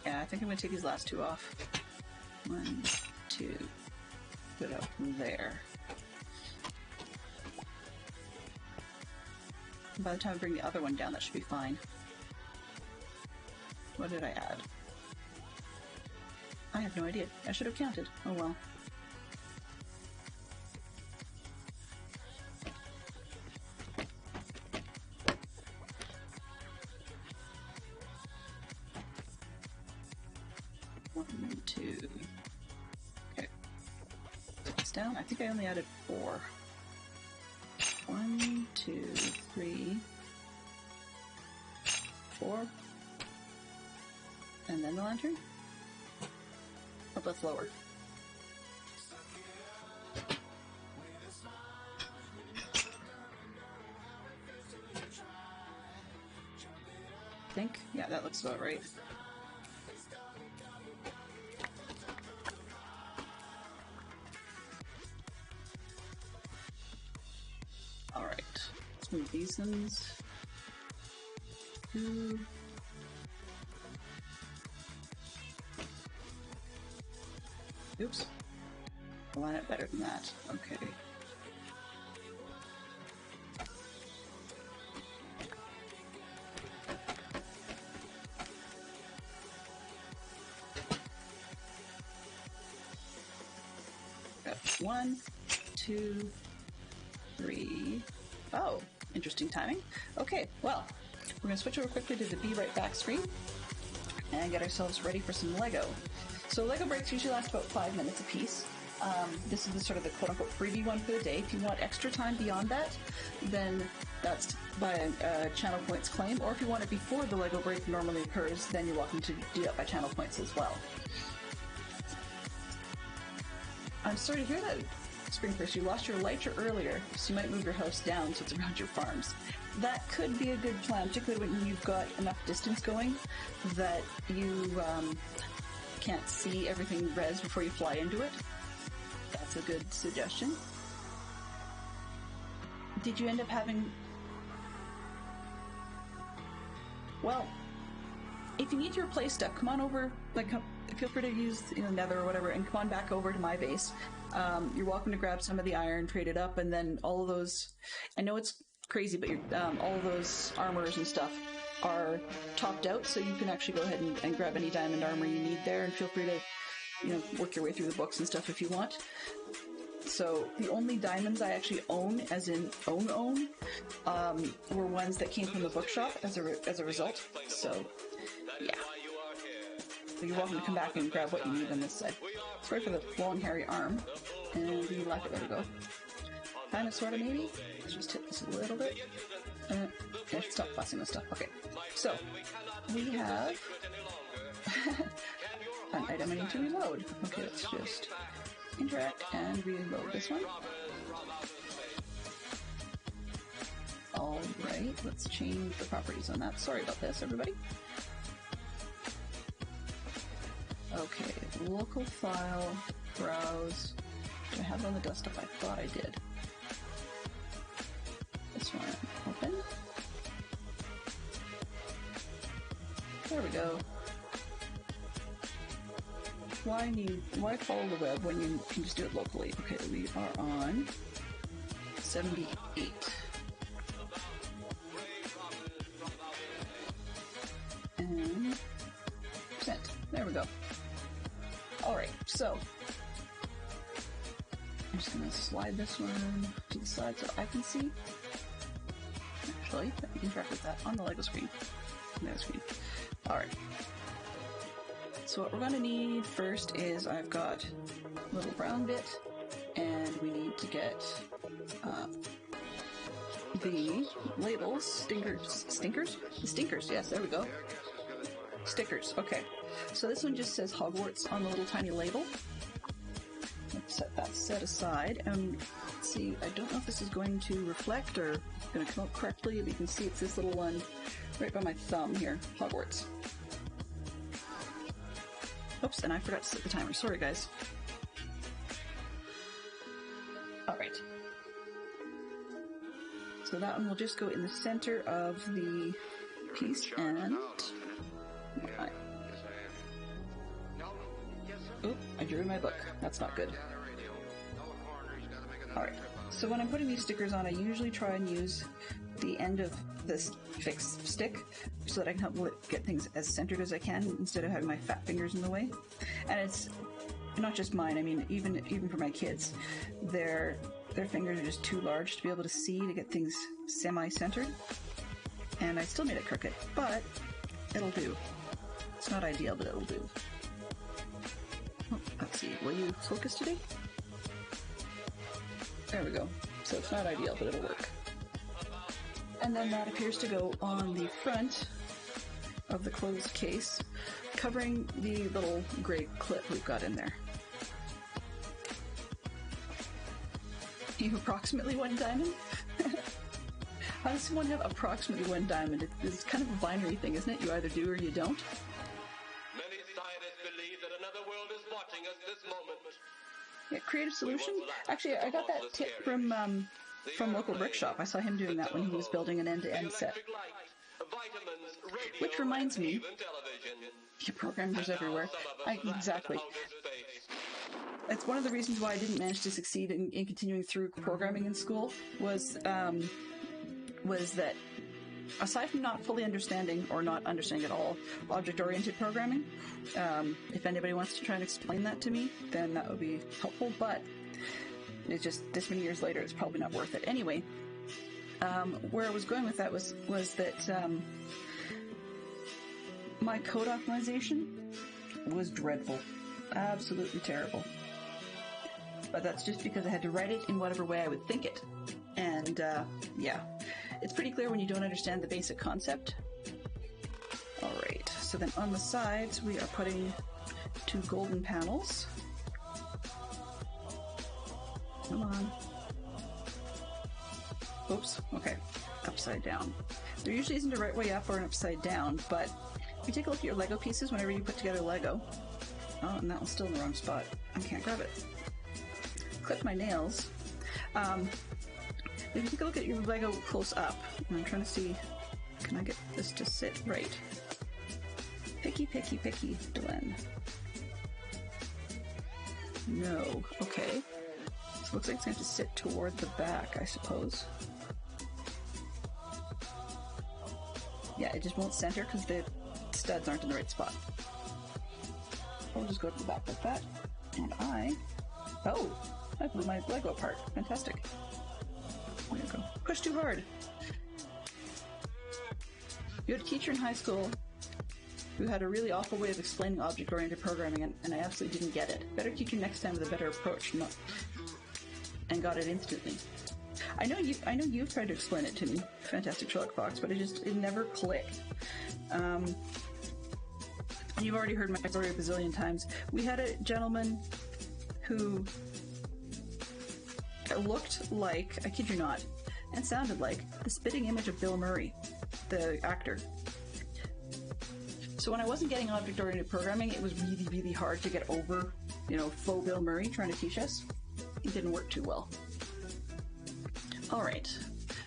Yeah, I think I'm gonna take these last two off. 1, 2. Put it up there. And by the time I bring the other one down, that should be fine. What did I add? I have no idea. I should have counted. Oh well. One, 2. Okay. It's down. I think I only added 4. 1, 2, 3, 4. And then the lantern? Oh, that's lower. I think? Yeah, that looks about right. Alright. Let's move these ones. 2. Oops. I'll line it better than that. Okay. 1, 2, 3. Oh, interesting timing. Okay, well, we're going to switch over quickly to the Be Right Back screen and get ourselves ready for some Lego. So Lego breaks usually last about 5 minutes a piece. This is the sort of the quote-unquote freebie one for the day. If you want extra time beyond that, then that's by a channel points claim, or if you want it before the Lego break normally occurs, then you're welcome to do that by channel points as well. I'm sorry to hear that, Springfish. You lost your lighter earlier, so you might move your house down so it's around your farms. That could be a good plan, particularly when you've got enough distance going that you can't see everything res before you fly into it. That's a good suggestion. Did you end up having... Well, if you need to replace stuff, come on over, like, feel free to use Nether or whatever, and come on back over to my base. You're welcome to grab some of the iron, trade it up, and then all of those... I know it's crazy, but all of those armors and stuff are topped out, so you can actually go ahead and grab any diamond armor you need there, and feel free to work your way through the books and stuff if you want. So the only diamonds I actually own, as in own, were ones that came from the bookshop as a result. So, yeah. So you're welcome to come back and grab what you need on this side. Sorry for the long hairy arm. And the lack of, there we go. Kind of, sort of, maybe. Let's just hit this a little bit. I should stop fussing with stuff. Okay. So, we have an item I need to reload. Okay, let's just interact and reload this one. Alright, let's change the properties on that. Sorry about this, everybody. Okay, local file, browse. Do I have it on the desktop? I thought I did. This one, open. There we go. Why follow the web when you can just do it locally? Okay, we are on 78. And percent. There we go. Alright, so I'm just gonna slide this one to the side so I can see. Actually, let me interact with that on the Lego screen. Alright. So what we're going to need first is I've got a little brown bit, and we need to get the labels, stinkers, yes, there we go. Stickers, okay. So this one just says Hogwarts on the little tiny label. Let's set that set aside, and let's see, I don't know if this is going to reflect or going to come out correctly, but you can see it's this little one right by my thumb here, Hogwarts. Oops, and I forgot to set the timer. Sorry, guys. Alright. So that one will just go in the center of the piece, and... Oop, I drew my book. That's not good. Alright, so when I'm putting these stickers on, I usually try and use the end of this fixed stick so that I can help get things as centered as I can instead of having my fat fingers in the way. And it's not just mine, I mean even for my kids, their fingers are just too large to be able to see to get things semi-centered. And I still made it crooked, but it'll do. It's not ideal, but it'll do. Oh, let's see, will you focus today? There we go. So it's not ideal, but it'll work. And then that appears to go on the front of the closed case, covering the little gray clip we've got in there. You have approximately 1 diamond? How does someone have approximately 1 diamond? It's kind of a binary thing, isn't it? You either do or you don't. Many scientists believe that another world is watching us this moment. Yeah, creative solution? Actually, I got that tip from local brick shop. I saw him doing that when he was building an end-to-end set. Which reminds me, your programmers everywhere. Exactly. It's one of the reasons why I didn't manage to succeed in continuing through programming in school was that aside from not fully understanding, or not understanding at all, object-oriented programming, if anybody wants to try and explain that to me, then that would be helpful, but It's just, this many years later, it's probably not worth it. Anyway, where I was going with that was that my code optimization was dreadful. Absolutely terrible. But that's just because I had to write it in whatever way I would think it. And, yeah. It's pretty clear when you don't understand the basic concept. Alright, so then on the sides, we are putting 2 golden panels. Come on. Oops, okay. Upside down. There usually isn't a right way up or an upside down, but if you take a look at your Lego pieces whenever you put together Lego... Oh, and that one's still in the wrong spot. I can't grab it. Clip my nails. If you take a look at your Lego close up, and I'm trying to see, can I get this to sit right? Picky, picky, picky, Glenn. No. Okay. So it looks like it's going to have to sit toward the back, I suppose. Yeah, it just won't center because the studs aren't in the right spot. I'll just go to the back like that. And oh, I blew my Lego apart. Fantastic. There you go. Push too hard. You had a teacher in high school who had a really awful way of explaining object-oriented programming, and I absolutely didn't get it. Better teacher next time with a better approach, and got it instantly. I know you've tried to explain it to me, Fantastic Sherlock Fox, but it never clicked. You've already heard my story a bazillion times. We had a gentleman who looked like, I kid you not, and sounded like the spitting image of Bill Murray, the actor. So when I wasn't getting object-oriented programming, it was really, really hard to get over, faux Bill Murray trying to teach us. It didn't work too well. Alright,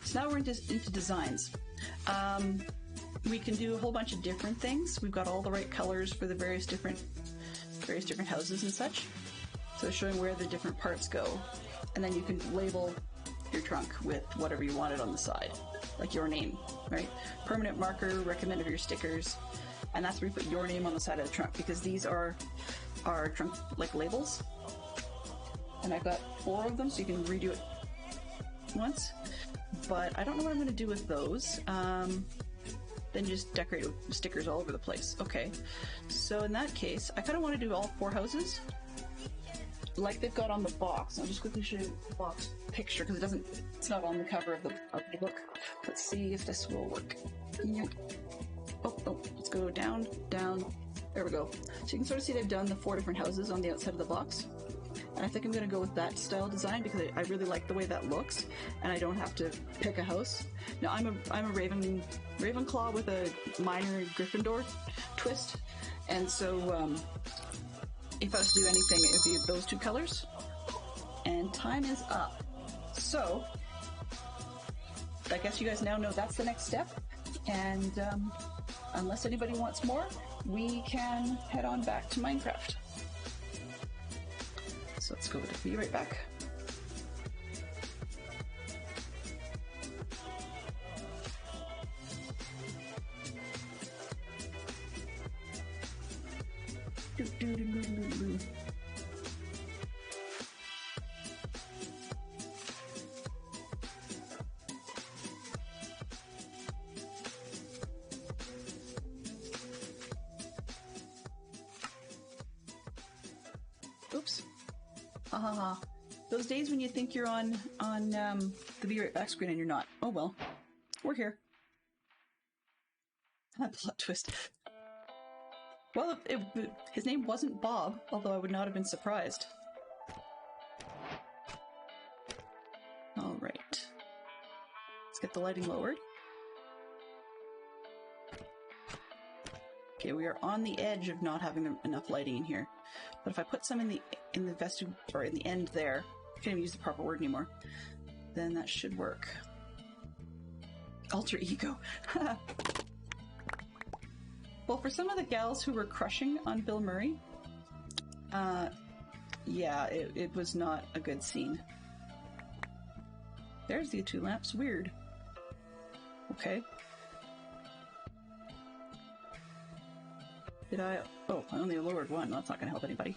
so now we're into designs. We can do a whole bunch of different things. We've got all the right colors for the various different houses and such. So showing where the different parts go. And then you can label your trunk with whatever you wanted on the side, like your name, right? Permanent marker, recommended for your stickers, and that's where you put your name on the side of the trunk, because these are trunk like labels. And I've got 4 of them, so you can redo it once. But I don't know what I'm going to do with those. Then just decorate it with stickers all over the place. Okay, so in that case, I kind of want to do all 4 houses like they've got on the box. I'll just quickly show you the box picture because it's not on the cover of the book. Let's see if this will work. Yep. Oh, let's go down. There we go. So you can sort of see they've done the 4 different houses on the outside of the box. And I think I'm going to go with that style design because I really like the way that looks, and I don't have to pick a house. Now I'm a Ravenclaw with a minor Gryffindor twist, and so if I was to do anything, it would be those 2 colors. And time is up. So I guess you guys now know that's the next step. And unless anybody wants more, we can head on back to Minecraft. So let's go to be right back. Oops. Those days when you think you're on the Be Right Back screen and you're not. Oh well. We're here. Plot twist. Well, his name wasn't Bob, although I would not have been surprised. Alright. Let's get the lighting lowered. Okay, we are on the edge of not having enough lighting in here. But if I put some in the vestibule, or in the end there, I can't even use the proper word anymore, then that should work. Alter ego. Well, for some of the gals who were crushing on Bill Murray, yeah, it was not a good scene. There's the 2 lamps. Weird. Okay. Did I? Oh, I only lowered 1. That's not going to help anybody.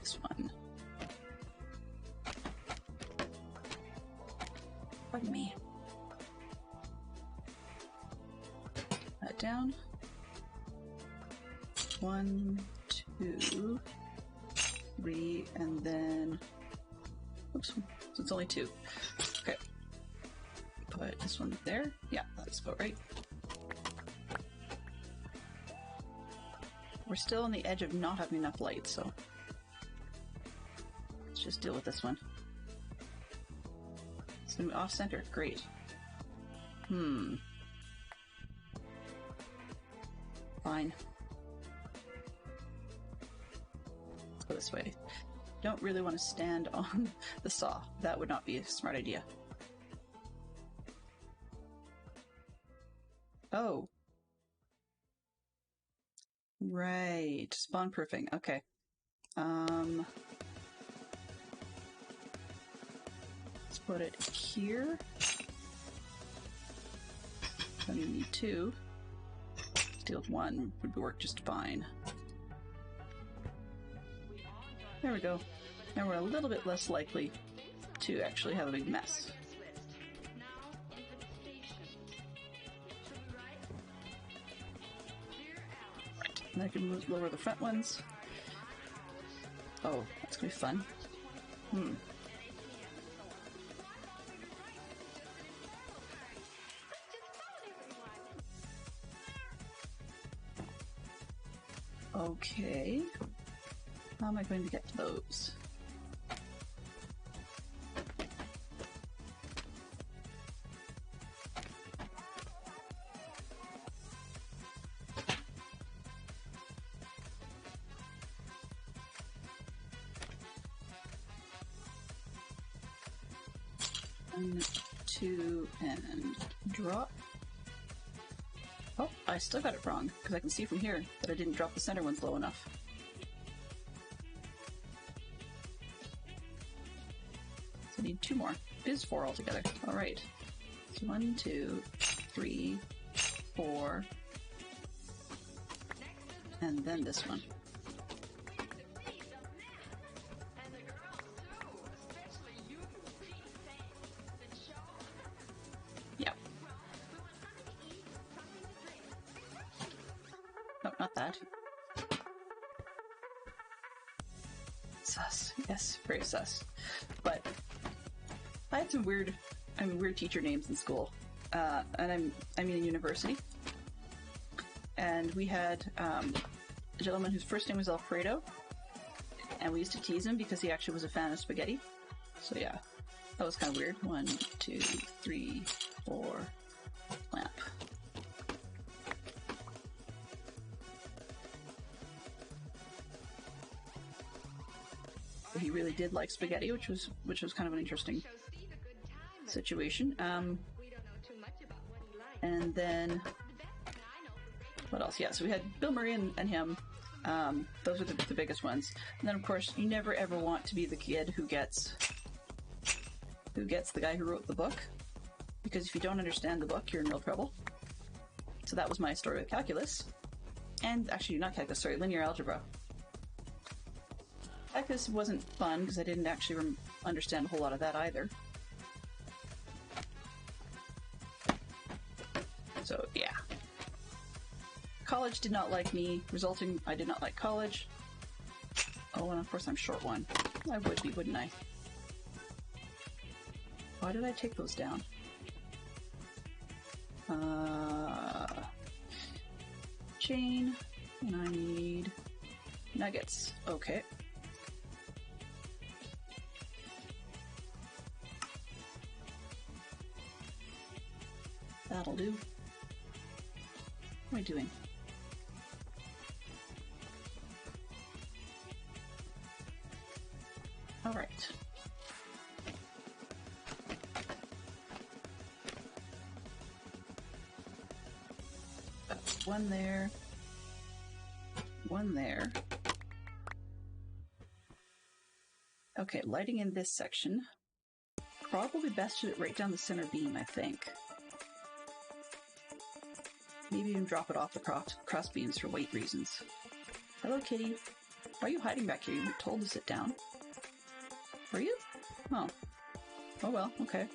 this one. Pardon me. That down. 1, 2, 3, and then... Oops, so it's only 2. Okay. Put this one there. Yeah, that's about right. We're still on the edge of not having enough light, so... Let's just deal with this one. It's gonna be off-center. Great. Fine. Let's go this way. Don't really want to stand on the saw. That would not be a smart idea. Oh. Right. Spawn proofing. Okay. Let's put it here. I only need 2. Deal with 1 would work just fine. There we go. Now we're a little bit less likely to actually have a big mess. Right. And I can lower the front ones. Oh, that's gonna be fun. Okay. How am I going to get to those? One, 2, and drop. Oh, I still got it wrong, because I can see from here that I didn't drop the center ones low enough. So I need 2 more. It is 4 altogether. Alright. So 1, 2, 3, 4. And then this one. Yep. No, not that. Sus. Yes, very sus. But I had some weird teacher names in school. And I'm in university. And we had a gentleman whose first name was Alfredo. And we used to tease him because he actually was a fan of spaghetti. So yeah, that was kind of weird. 1, 2, 3, 4, lamp. He really did like spaghetti, which was kind of an interesting situation. And then what else? Yeah, so we had Bill Murray and him. Those are the biggest ones. And then of course, you never ever want to be the kid who gets the guy who wrote the book, because if you don't understand the book, you're in real trouble. So that was my story with calculus, and actually not calculus, sorry, linear algebra. Calculus wasn't fun because I didn't actually understand a whole lot of that either. So yeah. College did not like me, resulting I did not like college. Oh, and of course I'm short one. I would be, wouldn't I? Why did I take those down? Chain, and I need nuggets. Okay. That'll do. What am I doing? All right. One there. One there. Okay, lighting in this section. Probably best to right down the center beam, I think. Maybe even drop it off the cross beams for weight reasons. Hello, kitty. Why are you hiding back here? You were told to sit down. Were you? Oh. Oh well, okay.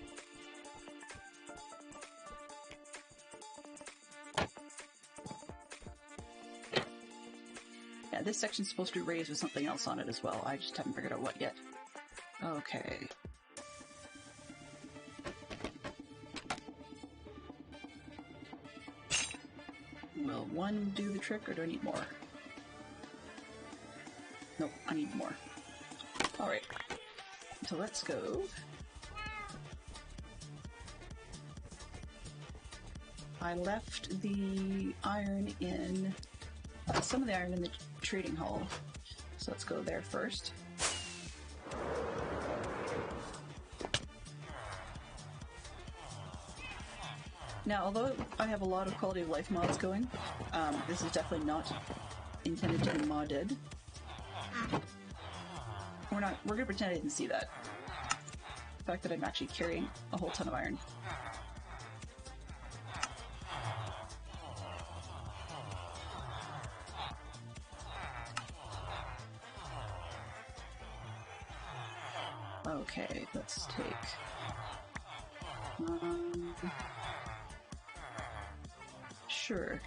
Yeah, this section's supposed to be raised with something else on it as well. I just haven't figured out what yet. Okay. Will one do the trick, or do I need more? Nope, I need more. Alright. So let's go. I left the iron in... some of the iron in the trading hall. So let's go there first. Now, although I have a lot of quality of life mods going, this is definitely not intended to be modded. We're gonna pretend I didn't see that. The fact that I'm actually carrying a whole ton of iron. Okay, let's take... sure.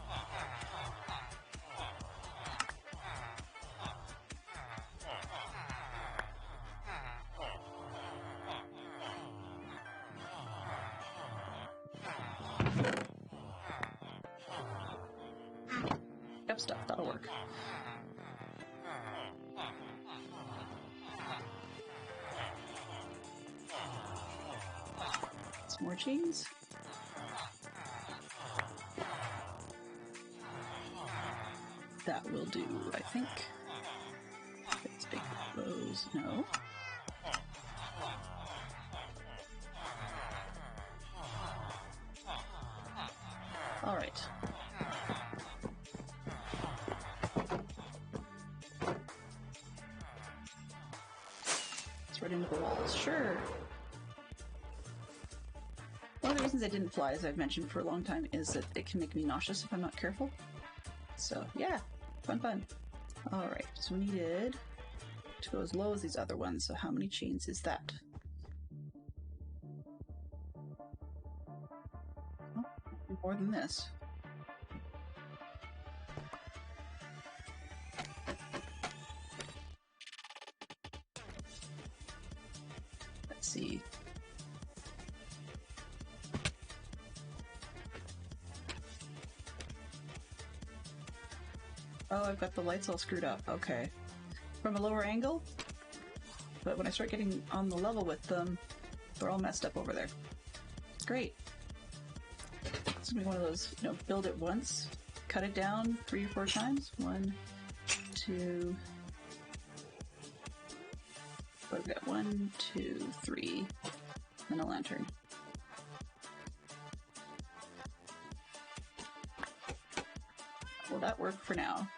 Yep, stuff, that'll work. Some more chains. That will do, I think. Let's make those. No. All right. Let's right into the walls. Sure. One of the reasons I didn't fly, as I've mentioned for a long time, is that it can make me nauseous if I'm not careful. So, yeah. Fun. Alright, so we needed to go as low as these other ones, so how many chains is that? Oh, more than this. Let's see. Oh, I've got the lights all screwed up. Okay. From a lower angle? But when I start getting on the level with them, they're all messed up over there. Great. It's gonna be one of those, build it once, cut it down 3 or 4 times. 1, 2... What have we got? 1, 2, 3. And a lantern. Will that work for now?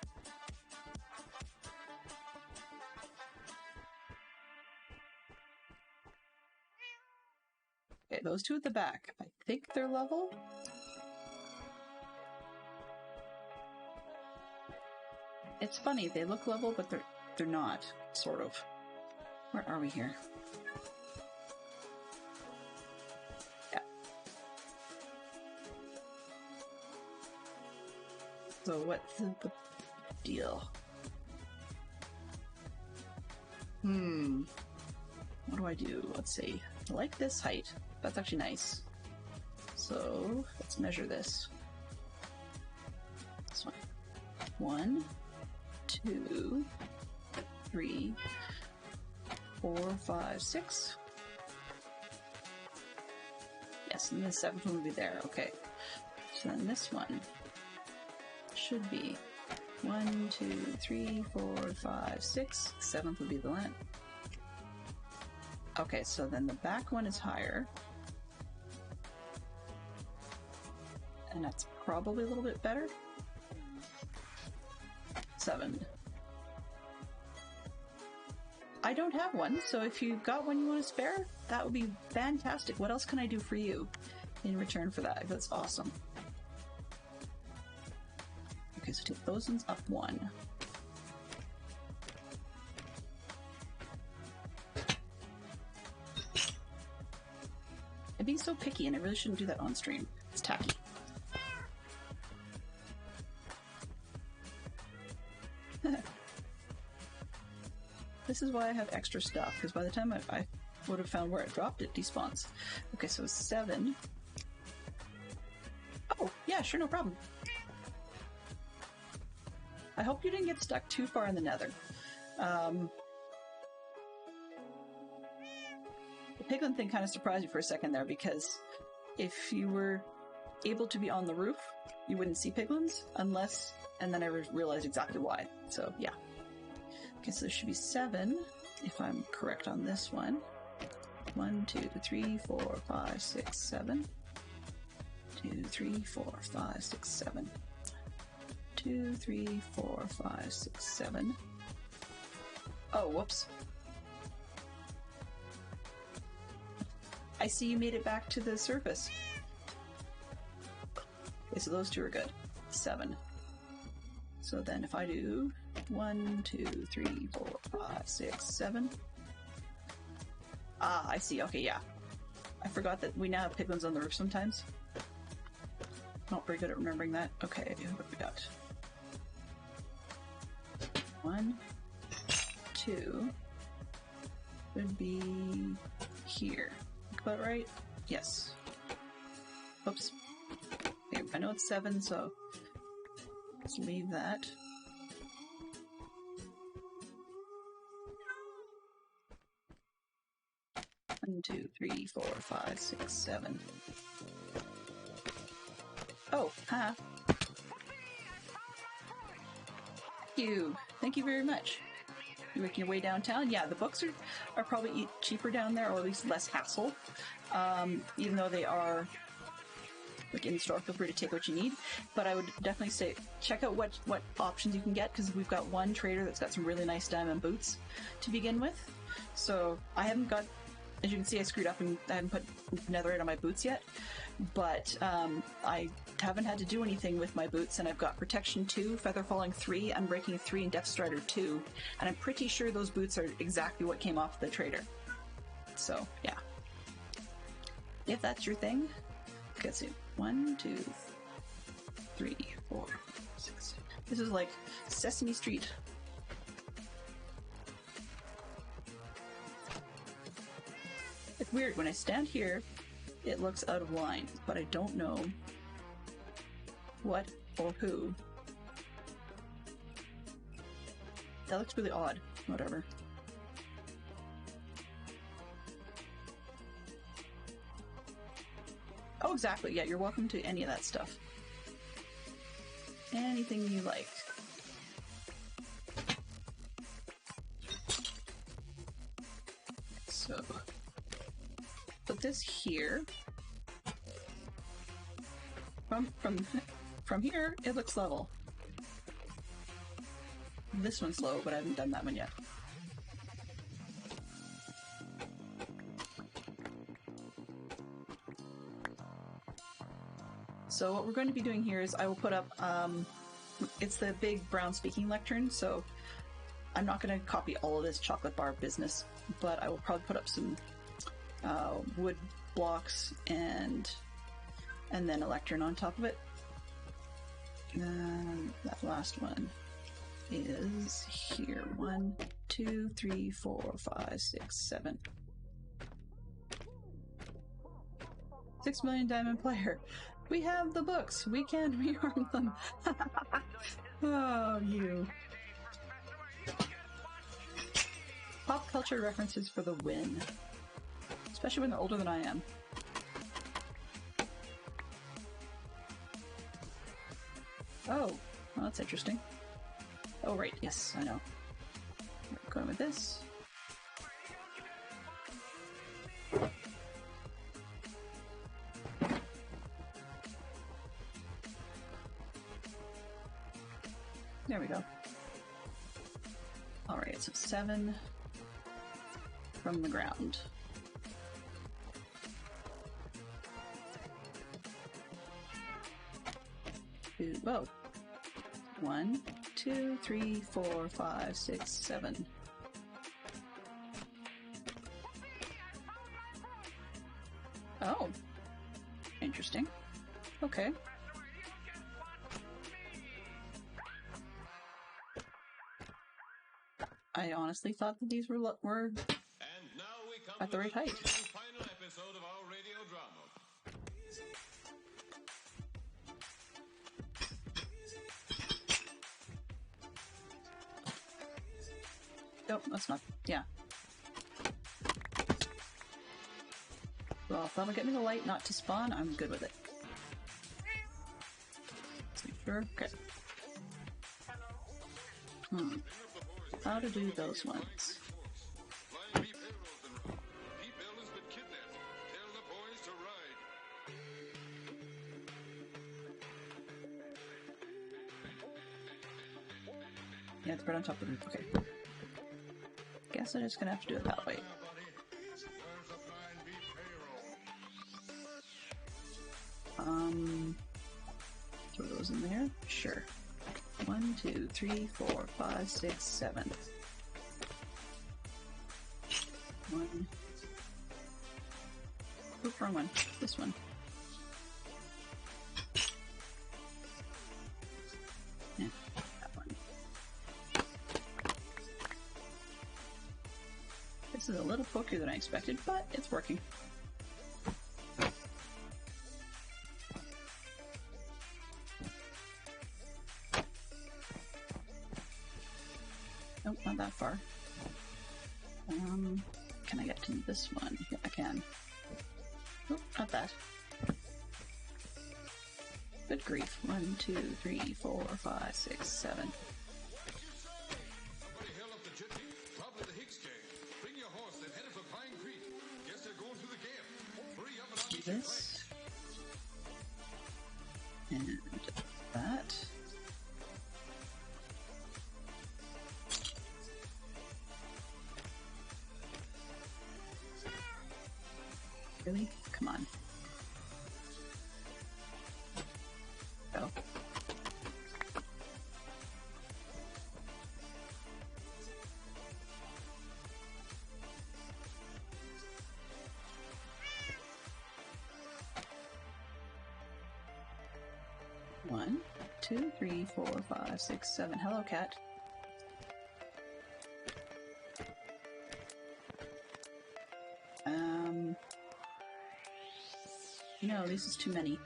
Okay, those two at the back. I think they're level. It's funny, they look level, but they're not, sort of. Where are we here? Yeah. So what's the deal? What do I do? Let's see. I like this height. That's actually nice. So let's measure this. This one. 1, 2, 3, 4, 5, 6. Yes, and the 7th one would be there. Okay. So then this one should be 1, 2, 3, 4, 5, 6. 7th would be the lamp. Okay, so then the back one is higher. And that's probably a little bit better. 7. I don't have one, so if you've got one you want to spare, that would be fantastic. What else can I do for you in return for that? That's awesome. Okay, so take those ones up 1. I'm being so picky, and I really shouldn't do that on stream. It's tacky. This is why I have extra stuff, because by the time I would have found where it dropped, it despawns. Okay, so 7. Oh, yeah, sure, no problem. I hope you didn't get stuck too far in the nether. The piglin thing kind of surprised me for a second there, because if you were able to be on the roof, you wouldn't see piglins unless... And then I realized exactly why. So, yeah. Okay, so there should be 7, if I'm correct on this one. 1, 2, 3, 4, 5, 6, 7. 2, 3, 4, 5, 6, 7. 2, 3, 4, 5, 6, 7. Oh, whoops. I see you made it back to the surface. Okay, so those 2 are good. 7. So then if I do 1, 2, 3, 4, 5, 6, 7. Ah, I see. Okay, yeah. I forgot that we now have piglins on the roof sometimes. Not very good at remembering that. Okay, what have we got? 1, 2 would be here. About right? Yes. Oops. Okay, I know it's 7, so let's leave that. One, 2, 3, 4, 5, 6, 7. Oh, ha. Thank you. Thank you very much. You're making your way downtown? Yeah, the books are probably cheaper down there, or at least less hassle. Even though they are like in store, feel free to take what you need. But I would definitely say check out what options you can get, because we've got one trader that's got some really nice diamond boots to begin with. So I haven't got, as you can see, I screwed up and I haven't put netherite on my boots yet. But I haven't had to do anything with my boots, and I've got protection 2, feather falling 3, unbreaking 3, and death strider 2. And I'm pretty sure those boots are exactly what came off the trader. So yeah, if that's your thing. Okay, let's see. 1, 2, 3, 4, 6. This is like Sesame Street. It's weird, when I stand here, it looks out of line, but I don't know what or who. That looks really odd. Whatever. Oh, exactly. Yeah, you're welcome to any of that stuff. Anything you like. So, put this here. From here, it looks level. This one's low, but I haven't done that one yet. So what we're going to be doing here is I will put up, it's the big brown speaking lectern, so I'm not going to copy all of this chocolate bar business, but I will probably put up some wood blocks and then a lectern on top of it. And that last one is here. 1, 2, 3, 4, 5, 6, 7. 6 million diamond player. We have the books. We can rearm them. Oh, you. Pop culture references for the win. Especially when they're older than I am. Oh, well, that's interesting. Oh, right. Yes, I know. Going with this. There we go. Alright, so 7 from the ground. Whoa. 1, 2, 3, 4, 5, 6, 7. Oh, Interesting. Okay. I honestly thought that these were And now we come at the right height. final episode of our radio drama. Nope, that's not. Yeah. Well, if that'll get me the light not to spawn, I'm good with it. Let's make sure. Okay. How to do those ones. Yeah, it's right on top of the roof. Okay. Guess I'm just gonna have to do it that way. Throw those in there? Sure. 1, 2, 3, 4, 5, 6, 7. 1. Oop, wrong one. This one. Yeah, that one. This is a little pokier than I expected, but it's working. Nope, not that far. Can I get to this one? Yeah, I can. Nope, not that. Good grief. 1, 2, 3, 4, 5, 6, 7. Do this. And that. Really? Come on. Go. One, 2, 3, 4, 5, 6, 7. Hello, cat. No, this is too many.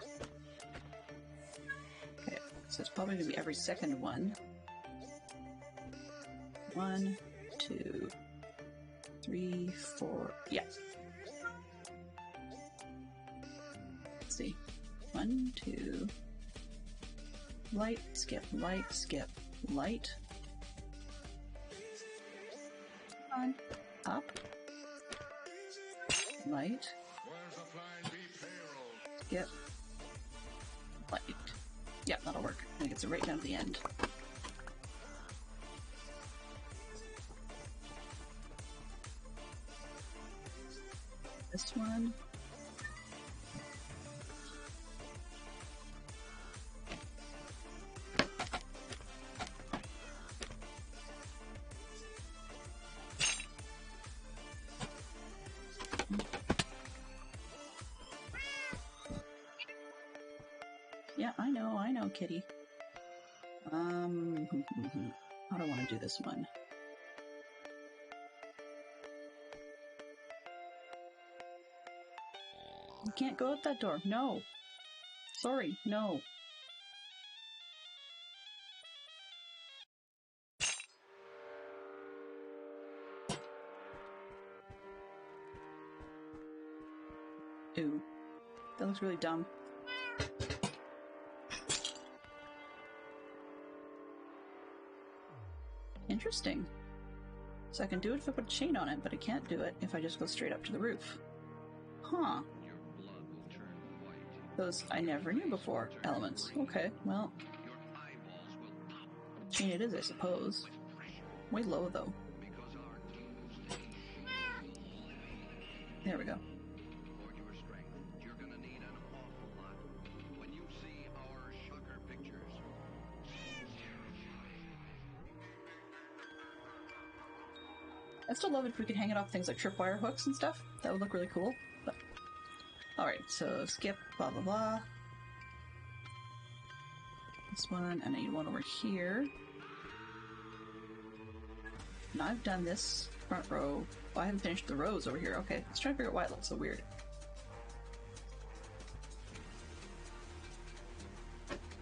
Okay, so it's probably gonna be every second one. 1, 2, 3, 4. Yeah. Let's see. 1, 2. Light, skip, light, skip, light. Come on. Up. Light. Skip. Light. Yeah, that'll work. I think it's right down to the end. This one. Yeah, I know, kitty. I don't want to do this one. You can't go out that door. No. Sorry, no. Ooh. That looks really dumb. Interesting. So I can do it if I put a chain on it, but I can't do it if I just go straight up to the roof. Huh. Those I never knew before. Elements. Okay, well. Chain it is, I suppose. Way low, though. There we go. I'd still love it if we could hang it off things like tripwire hooks and stuff. That would look really cool. But Alright, so skip, blah blah blah. This one, and I need one over here. And I've done this front row. Oh, I haven't finished the rows over here. Okay, let's try to figure out why it looks so weird.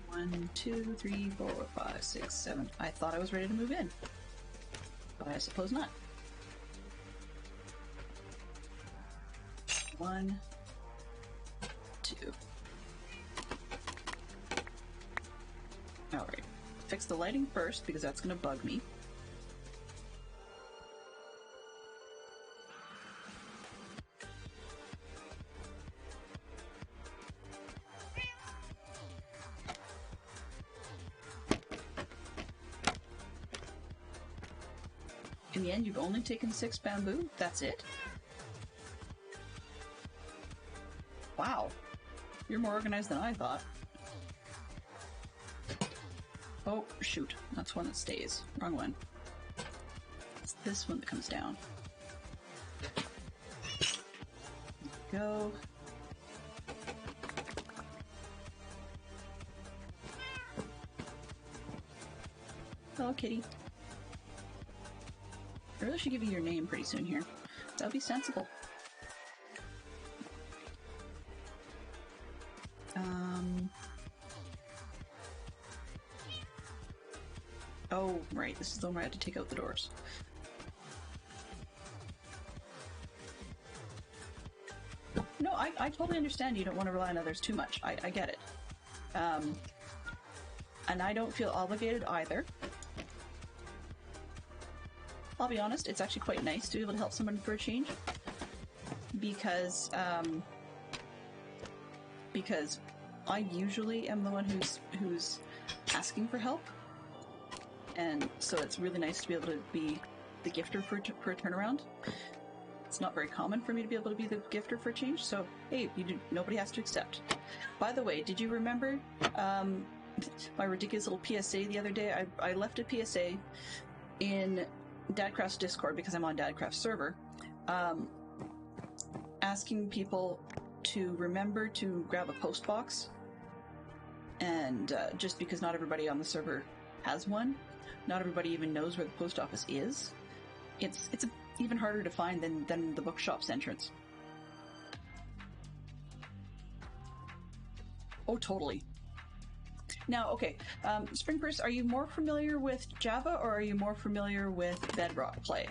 1, 2, 3, 4, 5, 6, 7. I thought I was ready to move in, but I suppose not. 1, 2. Alright. Fix the lighting first, because that's going to bug me. In the end, you've only taken 6 bamboo? That's it? Wow. You're more organized than I thought. Oh, shoot. That's one that stays. Wrong one. It's this one that comes down. There we go. Hello, kitty. I really should give you your name pretty soon here. That would be sensible. Oh, right. This is the one where I had to take out the doors. No, I totally understand you don't want to rely on others too much. I get it. And I don't feel obligated either. I'll be honest, it's actually quite nice to be able to help someone for a change. Because I usually am the one who's asking for help. And so it's really nice to be able to be the gifter for a turnaround. It's not very common for me to be able to be the gifter for a change, so hey, nobody has to accept. By the way, did you remember my ridiculous little PSA the other day? I left a PSA in Dadcraft's Discord, because I'm on Dadcraft's server, asking people to remember to grab a post box, and just because not everybody on the server has one, not everybody even knows where the post office is. It's even harder to find than the bookshop's entrance. Oh, totally. Now, okay, Springpurse, are you more familiar with Java or are you more familiar with Bedrock play?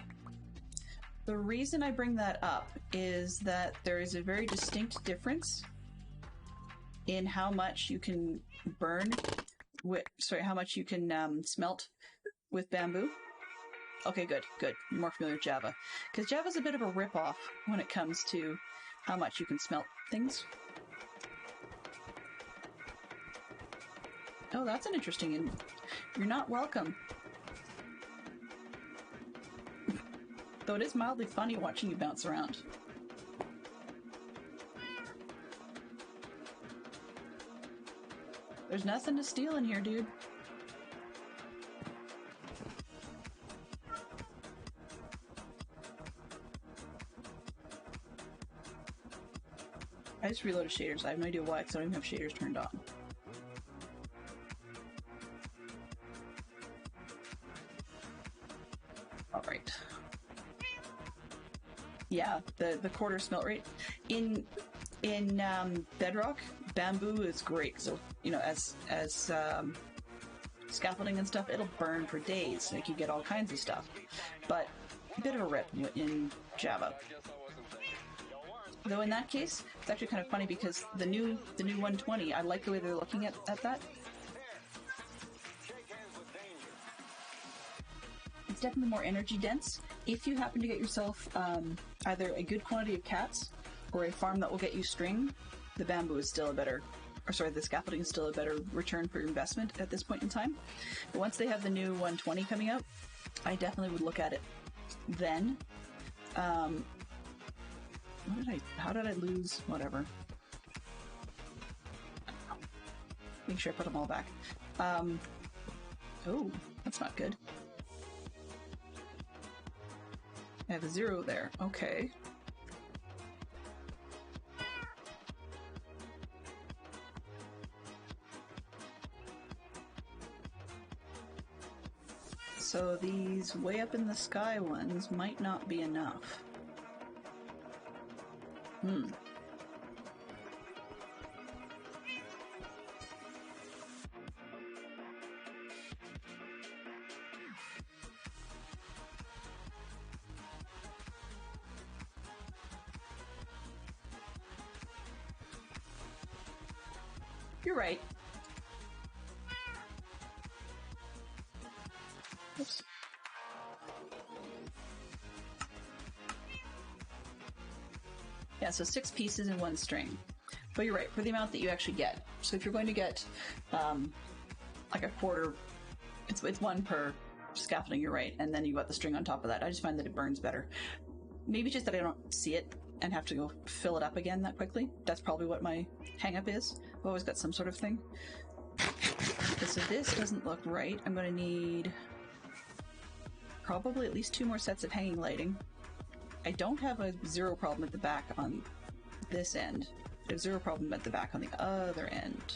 The reason I bring that up is that there is a very distinct difference in how much you can burn with, how much you can smelt with bamboo. Okay, good. You're more familiar with Java. Because Java's a bit of a rip-off when it comes to how much you can smelt things. Oh, that's an interesting... and you're not welcome. Though it is mildly funny watching you bounce around. There's nothing to steal in here, dude. I just reloaded shaders. I have no idea why, because I don't even have shaders turned on. Alright. Yeah, the quarter smelt rate. In Bedrock, bamboo is great. So, you know, as scaffolding and stuff, it'll burn for days. Like, you get all kinds of stuff. But a bit of a rip in Java. Though in that case, it's actually kind of funny because the new 120, I like the way they're looking at that. It's definitely more energy dense. If you happen to get yourself either a good quantity of cats or a farm that will get you string, the bamboo is still a better, the scaffolding is still a better return for your investment at this point in time. But once they have the new 120 coming out, I definitely would look at it then. How did I lose? Whatever. Make sure I put them all back. Oh, that's not good. I have a 0 there. Okay. So these way up in the sky ones might not be enough. You're right. Oops. Yeah, so 6 pieces in 1 string. But you're right, for the amount that you actually get. So if you're going to get, like a quarter, it's 1 per scaffolding, you're right, and then you got the string on top of that. I just find that it burns better. Maybe just that I don't see it and have to go fill it up again that quickly. That's probably what my hang-up is. I've always got some sort of thing. Okay, so this doesn't look right. I'm going to need probably at least 2 more sets of hanging lighting. I don't have a 0 problem at the back on this end. I have 0 problem at the back on the other end.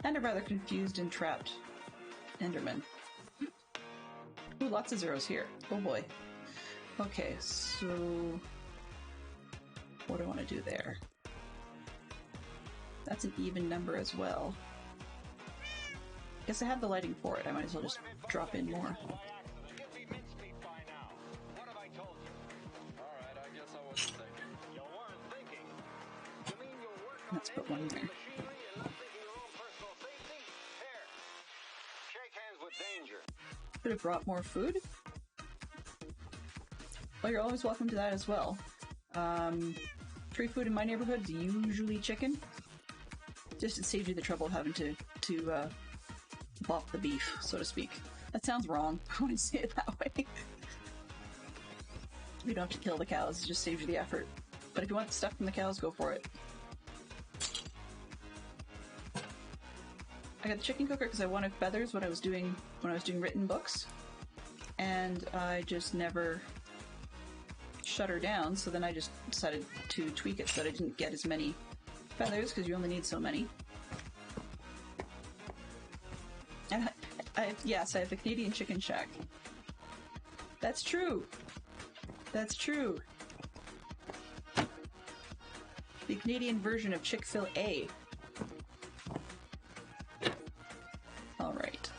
And a rather confused and trapped Enderman. Ooh, lots of zeros here. Oh boy. Okay, so what do I want to do there? That's an even number as well. Guess I have the lighting for it. I might as well just drop in more. Let's put 1 there. Could have brought more food. Well, you're always welcome to that as well. Free food in my neighborhood is usually chicken. Just it saves you the trouble of having to bop the beef, so to speak. That sounds wrong when I say it that way. You don't have to kill the cows, it just saves you the effort. But if you want the stuff from the cows, go for it. I got the chicken cooker because I wanted feathers when I was doing written books, and I just never shut her down. So then I just decided to tweak it so that I didn't get as many feathers because you only need so many. And yes, I have the Canadian Chicken Shack. That's true. That's true. The Canadian version of Chick-fil-A. Alright.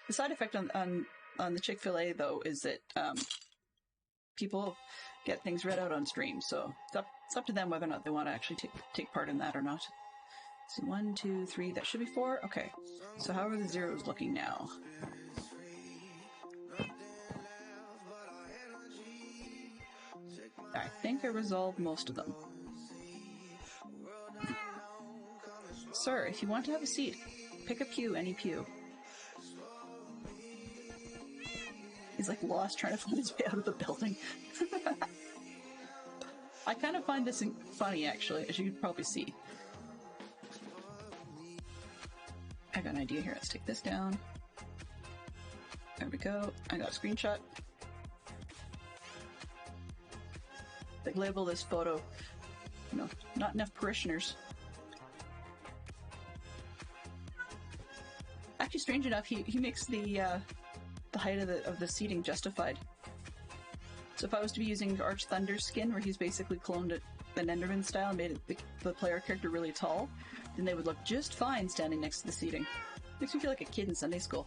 The side effect on the Chick-fil-A, though, is that people get things read out on stream, so it's up to them whether or not they want to actually take part in that or not. So 1, 2, 3, that should be 4? Okay. So how are the zeros looking now? I think I resolved most of them. Sir, if you want to have a seat, pick a pew, any pew. He's like lost trying to find his way out of the building. I kind of find this funny, actually, as you could probably see. I got an idea here. Let's take this down. There we go. I got a screenshot. Like, label this photo, you know, not enough parishioners. Actually, strange enough, he makes the height of the seating justified. So if I was to be using Arch Thunder's skin, where he's basically cloned it an Enderman style and made the player character really tall, then they would look just fine standing next to the seating. Makes me feel like a kid in Sunday school.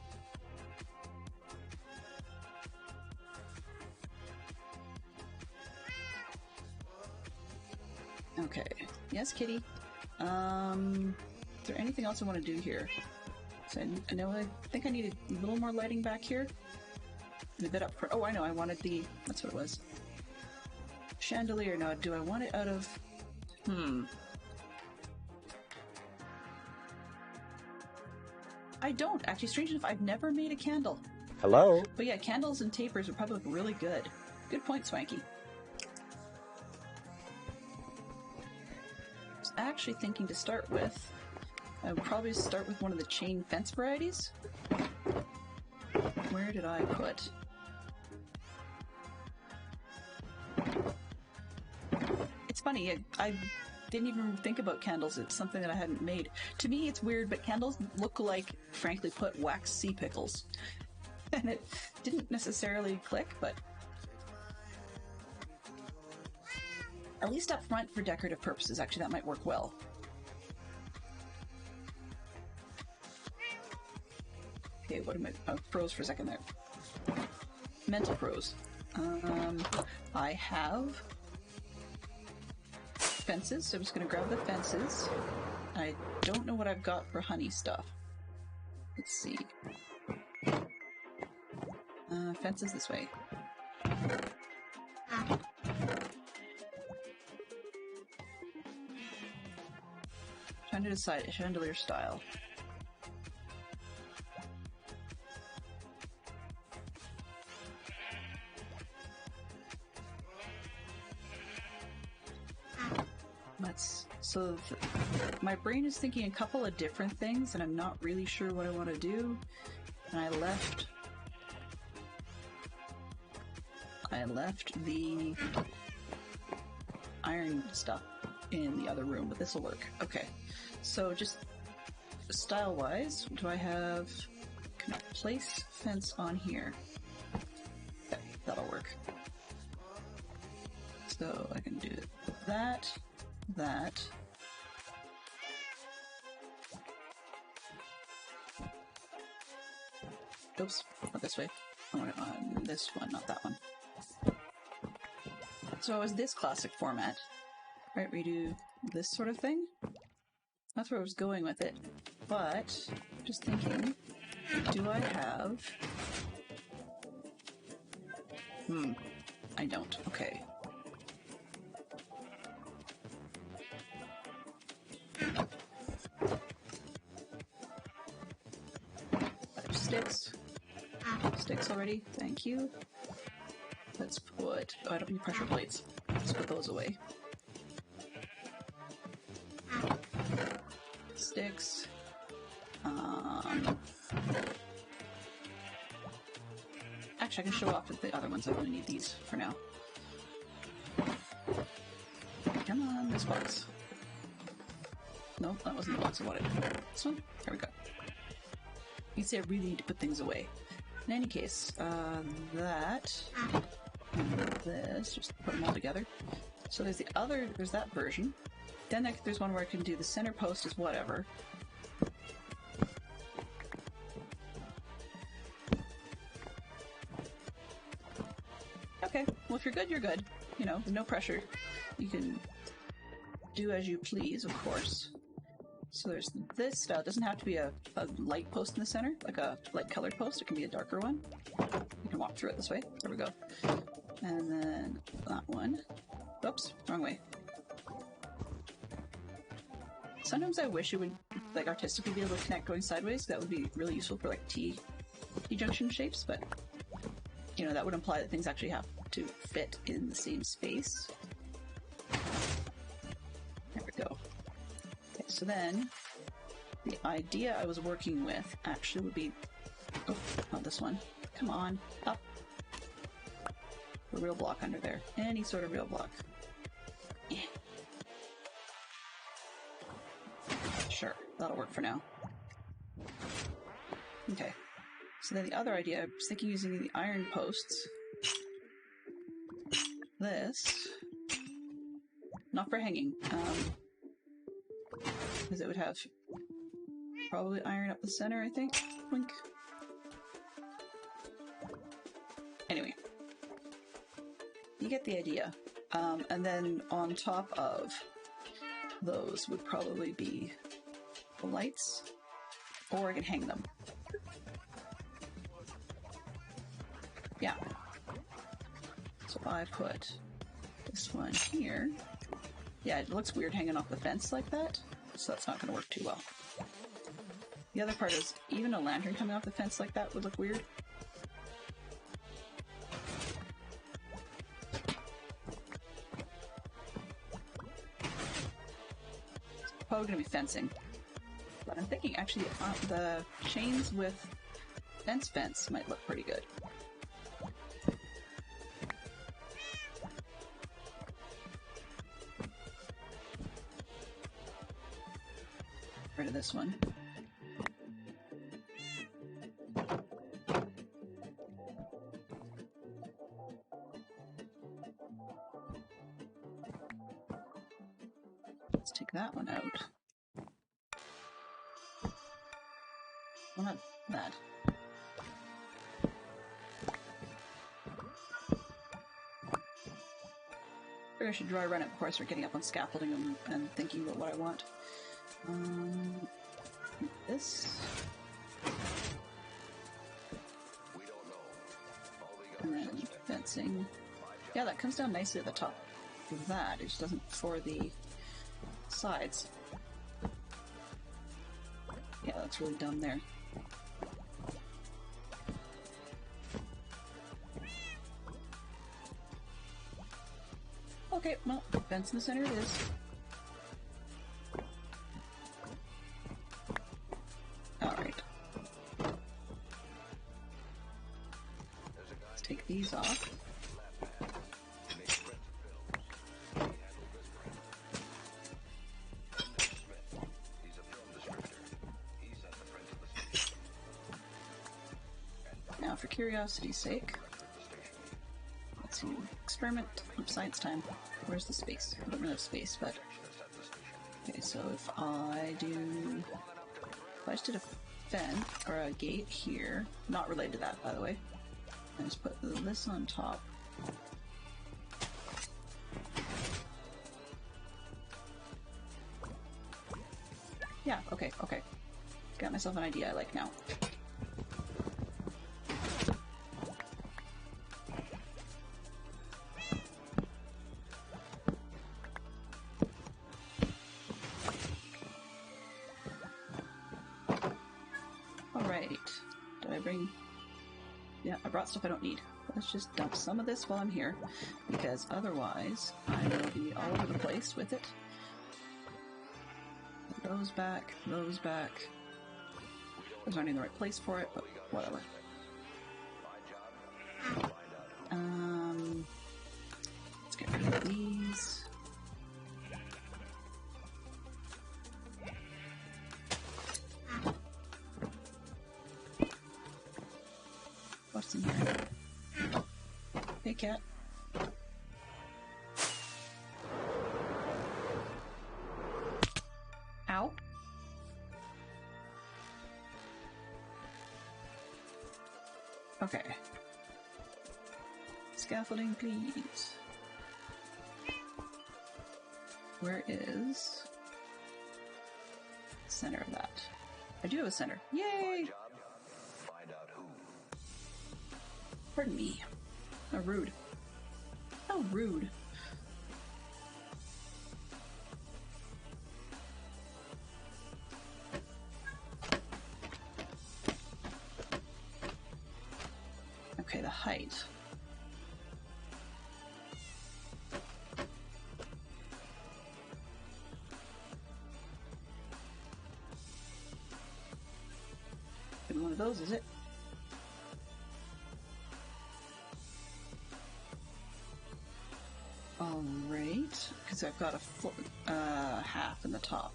Okay. Yes, kitty. Is there anything else I want to do here? So I think I need a little more lighting back here. And a bit up front. Oh, I know. I wanted that's what it was. Chandelier. Now, do I want it out of... I don't. Actually, strange enough, I've never made a candle. Hello? But yeah, candles and tapers would probably look really good. Good point, Swanky. I was actually thinking to start with, I would probably start with one of the chain fence varieties. Where did I put? It's funny, didn't even think about candles. It's something that I hadn't made. To me, it's weird, but candles look like, frankly put, wax sea pickles. And it didn't necessarily click, but at least up front for decorative purposes, actually, that might work well. Okay, what am I... froze for a second there. Mental froze. I have fences, so I'm just going to grab the fences. I don't know what I've got for honey stuff. Let's see. Fences this way. Trying to decide a chandelier style. My brain is thinking a couple of different things, and I'm not really sure what I want to do. And I left the iron stuff in the other room, but this will work. Okay, so just style-wise, do I have... Can I place fence on here? Okay, that'll work. So I can do that, that. Oops, not this way. I want it on this one, not that one. So it was this classic format, right? We do this sort of thing. That's where I was going with it. But, just thinking, do I have... I don't. Okay. Sticks. Sticks already. Thank you. Let's put... Oh, I don't need pressure plates. Let's put those away. Sticks. Actually, I can show off the other ones. I only need these for now. Come on, this box. Nope, that wasn't the box I wanted. This one? There we go. You can see I really need to put things away. In any case, that and this, just put them all together. So there's there's that version. Then there's one where I can do the center post as whatever. Okay, well if you're good, you're good. You know, no pressure. You can do as you please, of course. So there's this style. It doesn't have to be a light post in the center, like a light colored post. It can be a darker one. You can walk through it this way. There we go. And then that one. Oops, wrong way. Sometimes I wish it would, like, artistically be able to connect going sideways. That would be really useful for, like, T-junction shapes, but, you know, that would imply that things actually have to fit in the same space. There we go. Okay, so then, the idea I was working with actually would be... Oh, not this one. Come on, up. A real block under there. Any sort of real block. Yeah. Sure, that'll work for now. Okay. So then the other idea, I was thinking using the iron posts. This. Not for hanging. Because it would have probably iron up the center, I think. Blink. Anyway. You get the idea. And then on top of those would probably be the lights, or I can hang them. Yeah. So I put this one here. Yeah, it looks weird hanging off the fence like that, so that's not going to work too well. The other part is, even a lantern coming off the fence like that would look weird. Probably going to be fencing. But I'm thinking actually the chains with fence might look pretty good. rid of this one. Let's take that one out. Well, not that. I should dry run it before I start getting up on scaffolding and thinking about what I want. This. And then fencing. Yeah, that comes down nicely at the top of that. It just doesn't for the sides. Yeah, that's really dumb there. Okay, well, fence in the center it is. Alright. Let's take these off. Now, for curiosity's sake, let's see. Experiment. Science time. Where's the space? I don't really have space, but... Okay, so if I just did a fence, or a gate here, not related to that, by the way, and just put this on top. Yeah, okay. Got myself an idea I like now. Yeah, I brought stuff I don't need. Let's just dump some of this while I'm here, because otherwise I will be all over the place with it. Those back, those back. Those aren't in the right place for it, but whatever. Let's get rid of these. What's in here? Hey, cat. Ow. Okay. Scaffolding, please. Where is the center of that? I do have a center. Yay! Pardon me. How rude. How rude. Okay, the height. Maybe one of those, is it? Alright, because I've got a half in the top.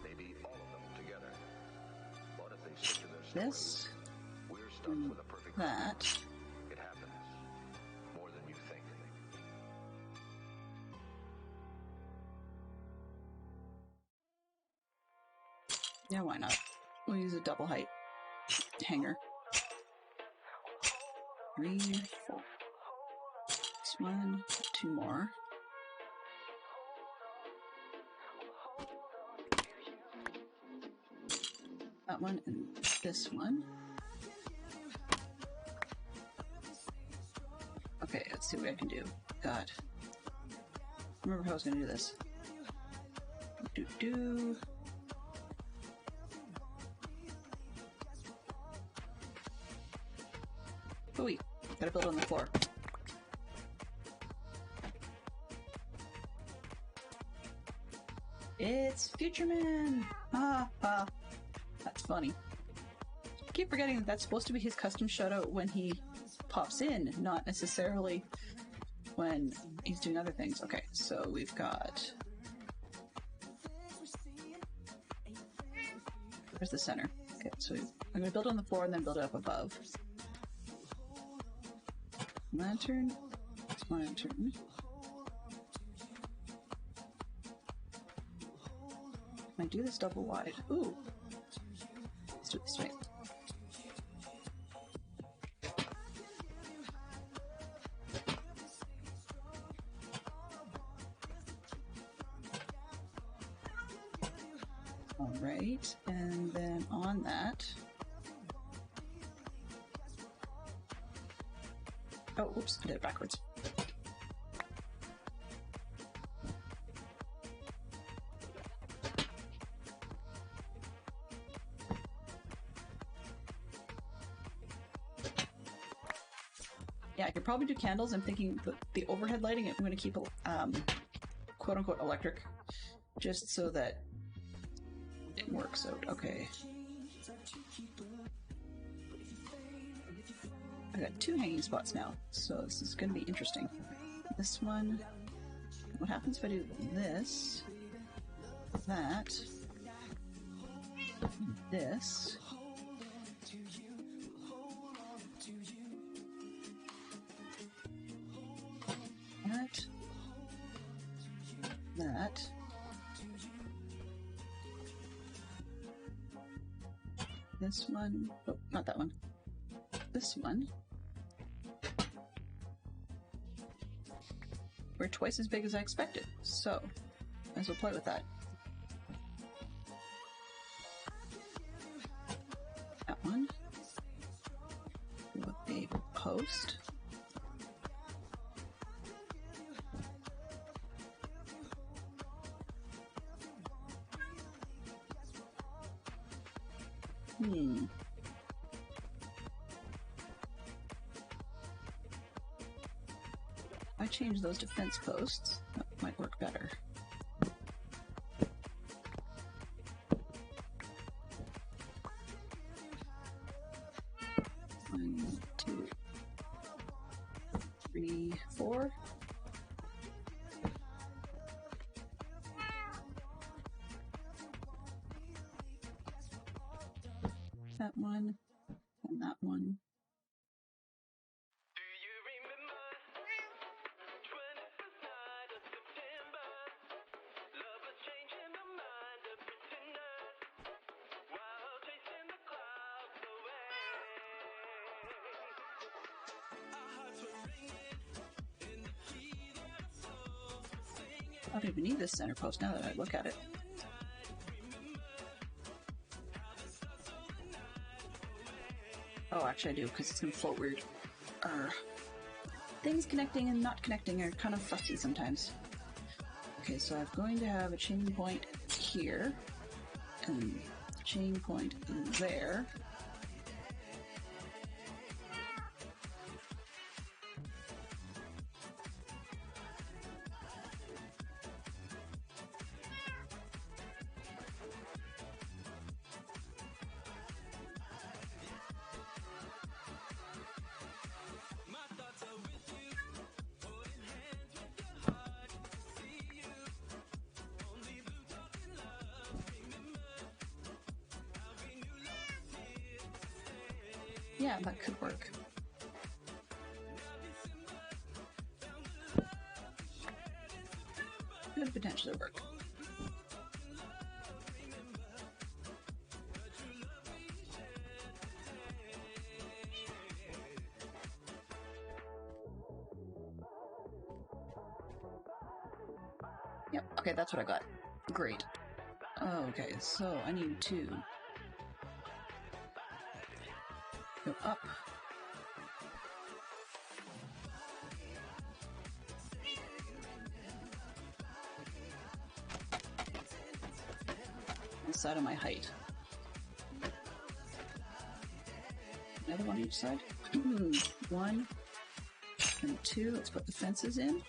Maybe all of them together. What if they stick to their This, We're stuck with a perfect that. It happens. More than you think. Yeah, why not? We'll use a double height hanger. 3, 4. This one, 2 more. That one and this one. Okay, let's see what I can do. God. Remember how I was gonna do this. Do. Ooh, gotta build on the floor. It's Future Man! That's funny. I keep forgetting that that's supposed to be his custom shutout when he pops in, not necessarily when he's doing other things. Okay, so we've got Where's the center? Okay, so I'm gonna build on the floor and then build it up above. Lantern. Lantern. Can I do this double wide? Ooh. Let's do it this way. Alright, and then on that... Oh, oops, I did it backwards. Yeah, I could probably do candles. I'm thinking the overhead lighting, I'm going to keep quote-unquote electric, just so that it works out. Okay. I got 2 hanging spots now, so this is going to be interesting. This one, what happens if I do this, that, this, that, this one, oh, not that one, this one. We're twice as big as I expected, so might as well play with that. That one. With a post. If I change those to fence posts, that might work better. One, two, three, four. That one, and that one. I don't even need this center post now that I look at it. Oh, actually I do, because it's going to float weird. Things connecting and not connecting are kind of fussy sometimes. Okay, so I'm going to have a chain point here, and a chain point there. Yeah, that could work. Could potentially work. Yep, okay, that's what I got. Great. Okay, so I need to go up. On the side of my height. Another one each side. 1 and 2. Let's put the fences in.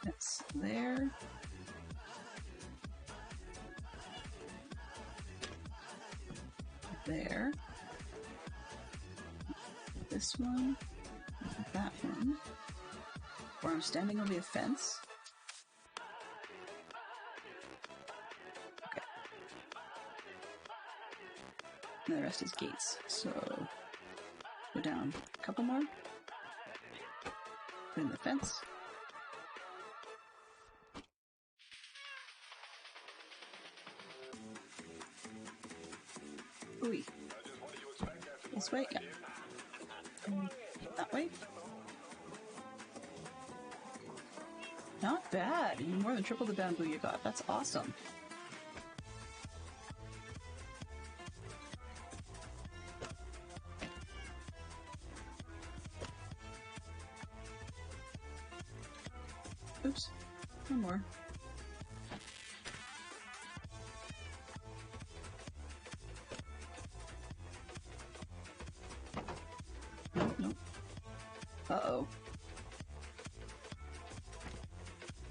That's there. There. this one, that one, where I'm standing over the fence. Okay. And the rest is gates. So go down a couple more. Put in the fence. Ooh. This way? Yeah. That way? Not bad. You more than triple the bamboo you got. That's awesome. Oops. One more. Nope. Uh-oh.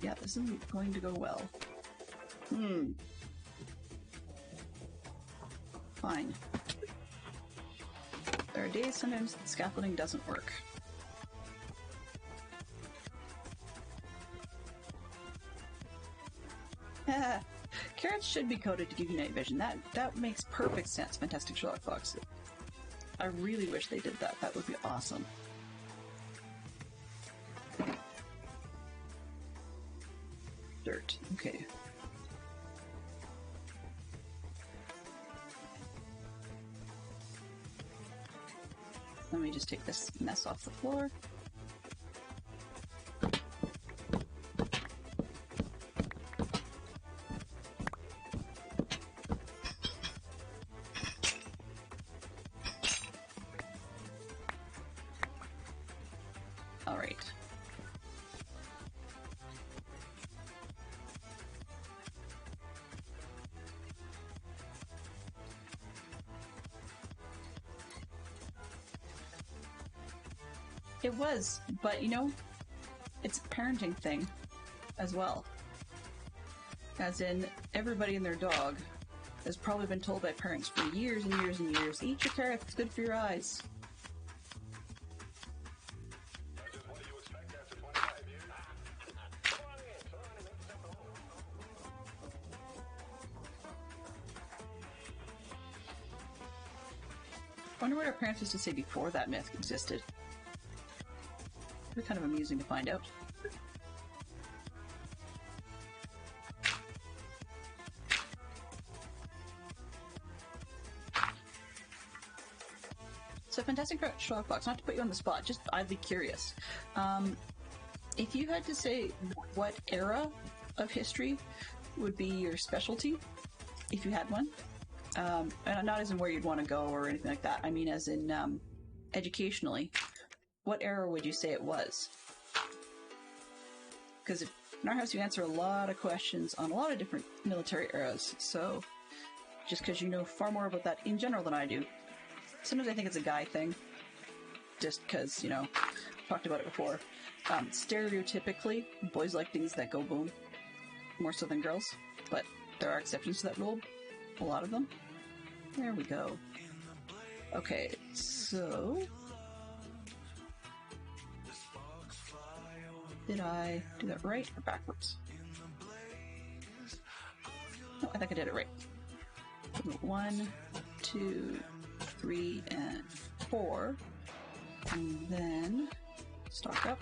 Yeah, this isn't going to go well. Fine. There are days sometimes the scaffolding doesn't work. Carrots should be coated to give you night vision. That makes perfect sense, Fantastic Sherlock Fox. I really wish they did that. That would be awesome. Dirt. Okay. Let me just take this mess off the floor. All right. It was, but you know, it's a parenting thing as well. As in, everybody and their dog has probably been told by parents for years and years and years, eat your carrots, it's good for your eyes. I wonder what our parents used to say before that myth existed. It'd be kind of amusing to find out. So, Fantastic Sherlock Fox, not to put you on the spot, just idly curious. If you had to say what era of history would be your specialty, if you had one, and not as in where you'd want to go or anything like that, I mean as in educationally, what era would you say it was? Because in our house you answer a lot of questions on a lot of different military eras, so just because you know far more about that in general than I do. Sometimes I think it's a guy thing, just because, you know, talked about it before. Stereotypically, boys like things that go boom, more so than girls, but there are exceptions to that rule. A lot of them. There we go. Okay, so... Did I do that right or backwards? No, I think I did it right. 1, 2, 3, and 4. And then... stock up.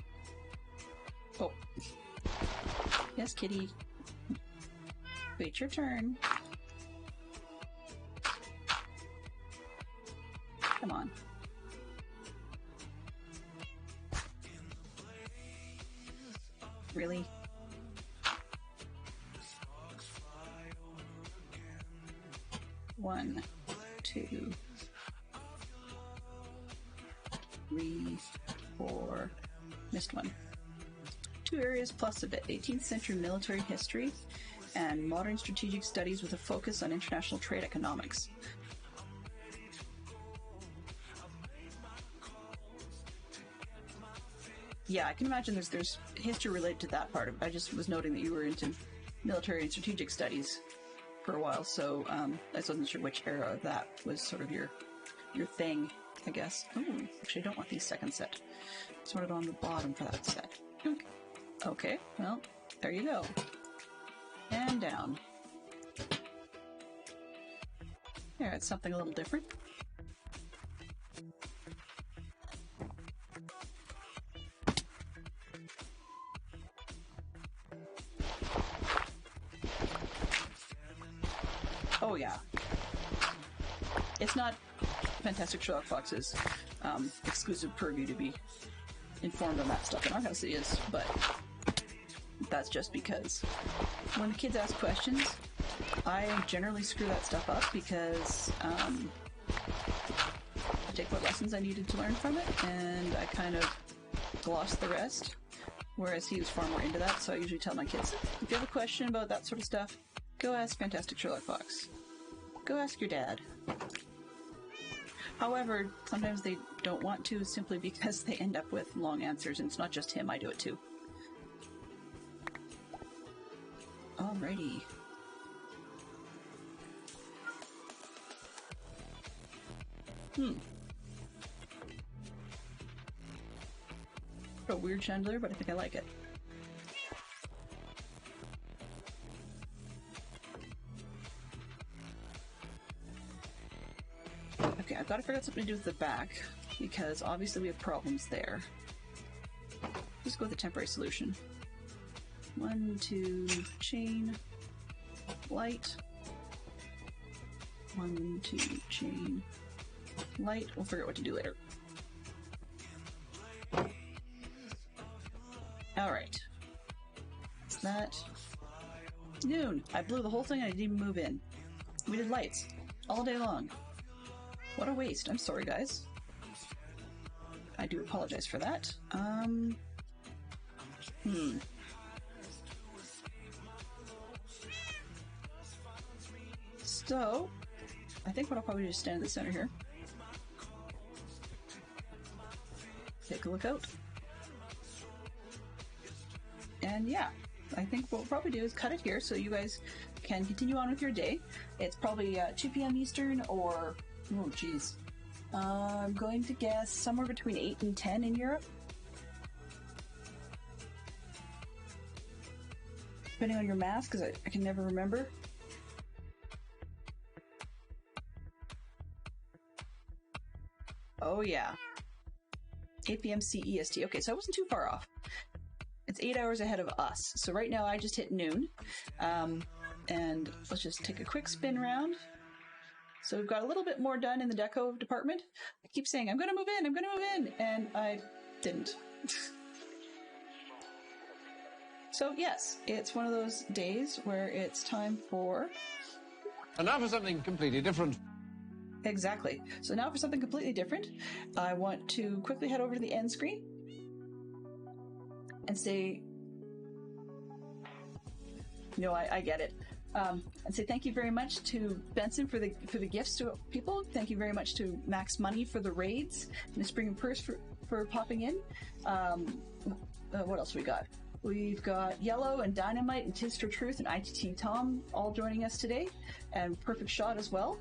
Oh. Yes, kitty. Wait your turn. Come on. Really? One, 2, 3, 4. Missed one. 2 areas plus a bit. 18th century military history and modern strategic studies with a focus on international trade economics. Yeah, I can imagine there's history related to that part of it. I just was noting that you were into military and strategic studies for a while, so I just wasn't sure which era that was sort of your thing. I guess. Oh, actually I don't want these second set. Sort it on the bottom for that set. Okay, well, there you go. And down. There, it's something a little different. Oh yeah. It's not Fantastic Sherlock Fox's exclusive purview to be informed on that stuff, and obviously is, but that's just because when the kids ask questions, I generally screw that stuff up because I take what lessons I needed to learn from it, and I kind of gloss the rest, whereas he was far more into that, so I usually tell my kids, if you have a question about that sort of stuff, go ask Fantastic Sherlock Fox. Go ask your dad. However, sometimes they don't want to simply because they end up with long answers, and it's not just him, I do it too. Alrighty. A weird chandelier, but I think I like it. Okay, I've got to figure out something to do with the back, because obviously we have problems there. Just go with a temporary solution. 1, 2, chain, light. 1, 2, chain, light. We'll figure out what to do later. Alright. Is that noon? I blew the whole thing and I didn't even move in. We did lights all day long. What a waste. I'm sorry, guys. I do apologize for that. So, I think what I'll probably do is stand in the center here. Take a look out. And yeah, I think what we'll probably do is cut it here so you guys can continue on with your day. It's probably 2 p.m. Eastern or, oh geez, I'm going to guess somewhere between 8 and 10 in Europe. Depending on your math, because I can never remember. Oh yeah. 8 p.m. CEST. Okay, so I wasn't too far off. It's 8 hours ahead of us. So right now I just hit noon. And let's just take a quick spin around. So we've got a little bit more done in the deco department. I keep saying, I'm going to move in, I'm going to move in, and I didn't. So yes, it's one of those days where it's time for... And now for something completely different. Exactly. So now for something completely different, I want to quickly head over to the end screen and say, no, I get it. And say thank you very much to Benson for the gifts to people. Thank you very much to Max Money for the raids, Miss Spring and Purse for popping in. What else we got? We've got Yellow and Dynamite and Tis for Truth and ITT Tom all joining us today, and Perfect Shot as well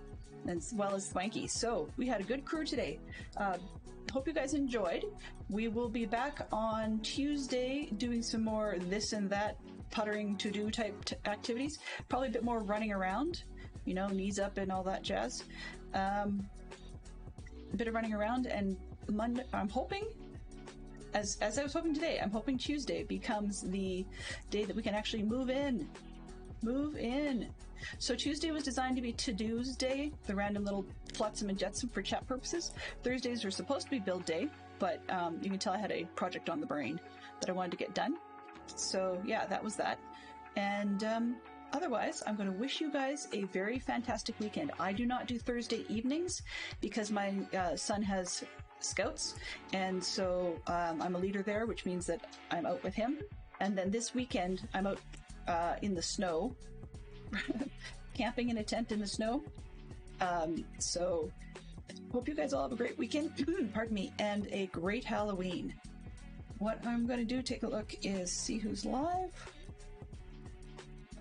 as Swanky. So we had a good crew today. Hope you guys enjoyed. We will be back on Tuesday doing some more this and that puttering to-do type activities. Probably a bit more running around, you know, knees up and all that jazz. A bit of running around, and Monday, I'm hoping, as I was hoping today, I'm hoping Tuesday becomes the day that we can actually move in. Move in. So Tuesday was designed to be to-dos day, the random little flotsam and jetsam for chat purposes. Thursdays were supposed to be build day, but you can tell I had a project on the brain that I wanted to get done. So yeah, that was that. And otherwise, I'm going to wish you guys a very fantastic weekend. I do not do Thursday evenings because my son has scouts, and so I'm a leader there, which means that I'm out with him. And then this weekend, I'm out in the snow, camping in a tent in the snow. So hope you guys all have a great weekend, pardon me, and a great Halloween. What I'm going to do, take a look, is see who's live.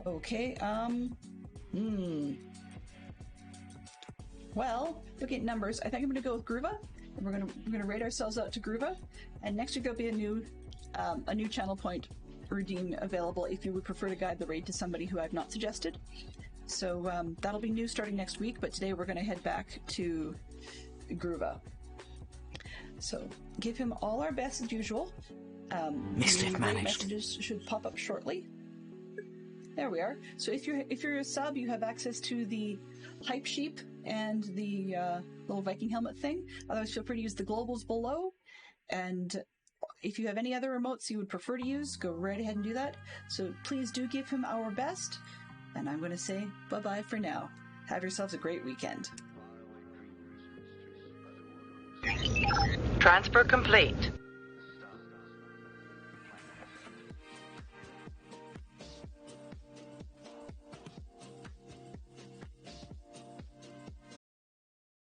Okay, well, looking at numbers, I think I'm going to go with Groova, We're gonna raid ourselves out to Groova, and next week there'll be a new channel point redeem available if you would prefer to guide the raid to somebody who I've not suggested. So that'll be new starting next week, but today we're going to head back to Groova. So give him all our best as usual. Mischief the raid managed. messages should pop up shortly. There we are. So if you're a sub, you have access to the hype sheep and the little Viking helmet thing. Otherwise, feel free to use the globals below. And if you have any other remotes you would prefer to use, go right ahead and do that. So please do give him our best. And I'm going to say bye-bye for now. Have yourselves a great weekend. Transfer complete.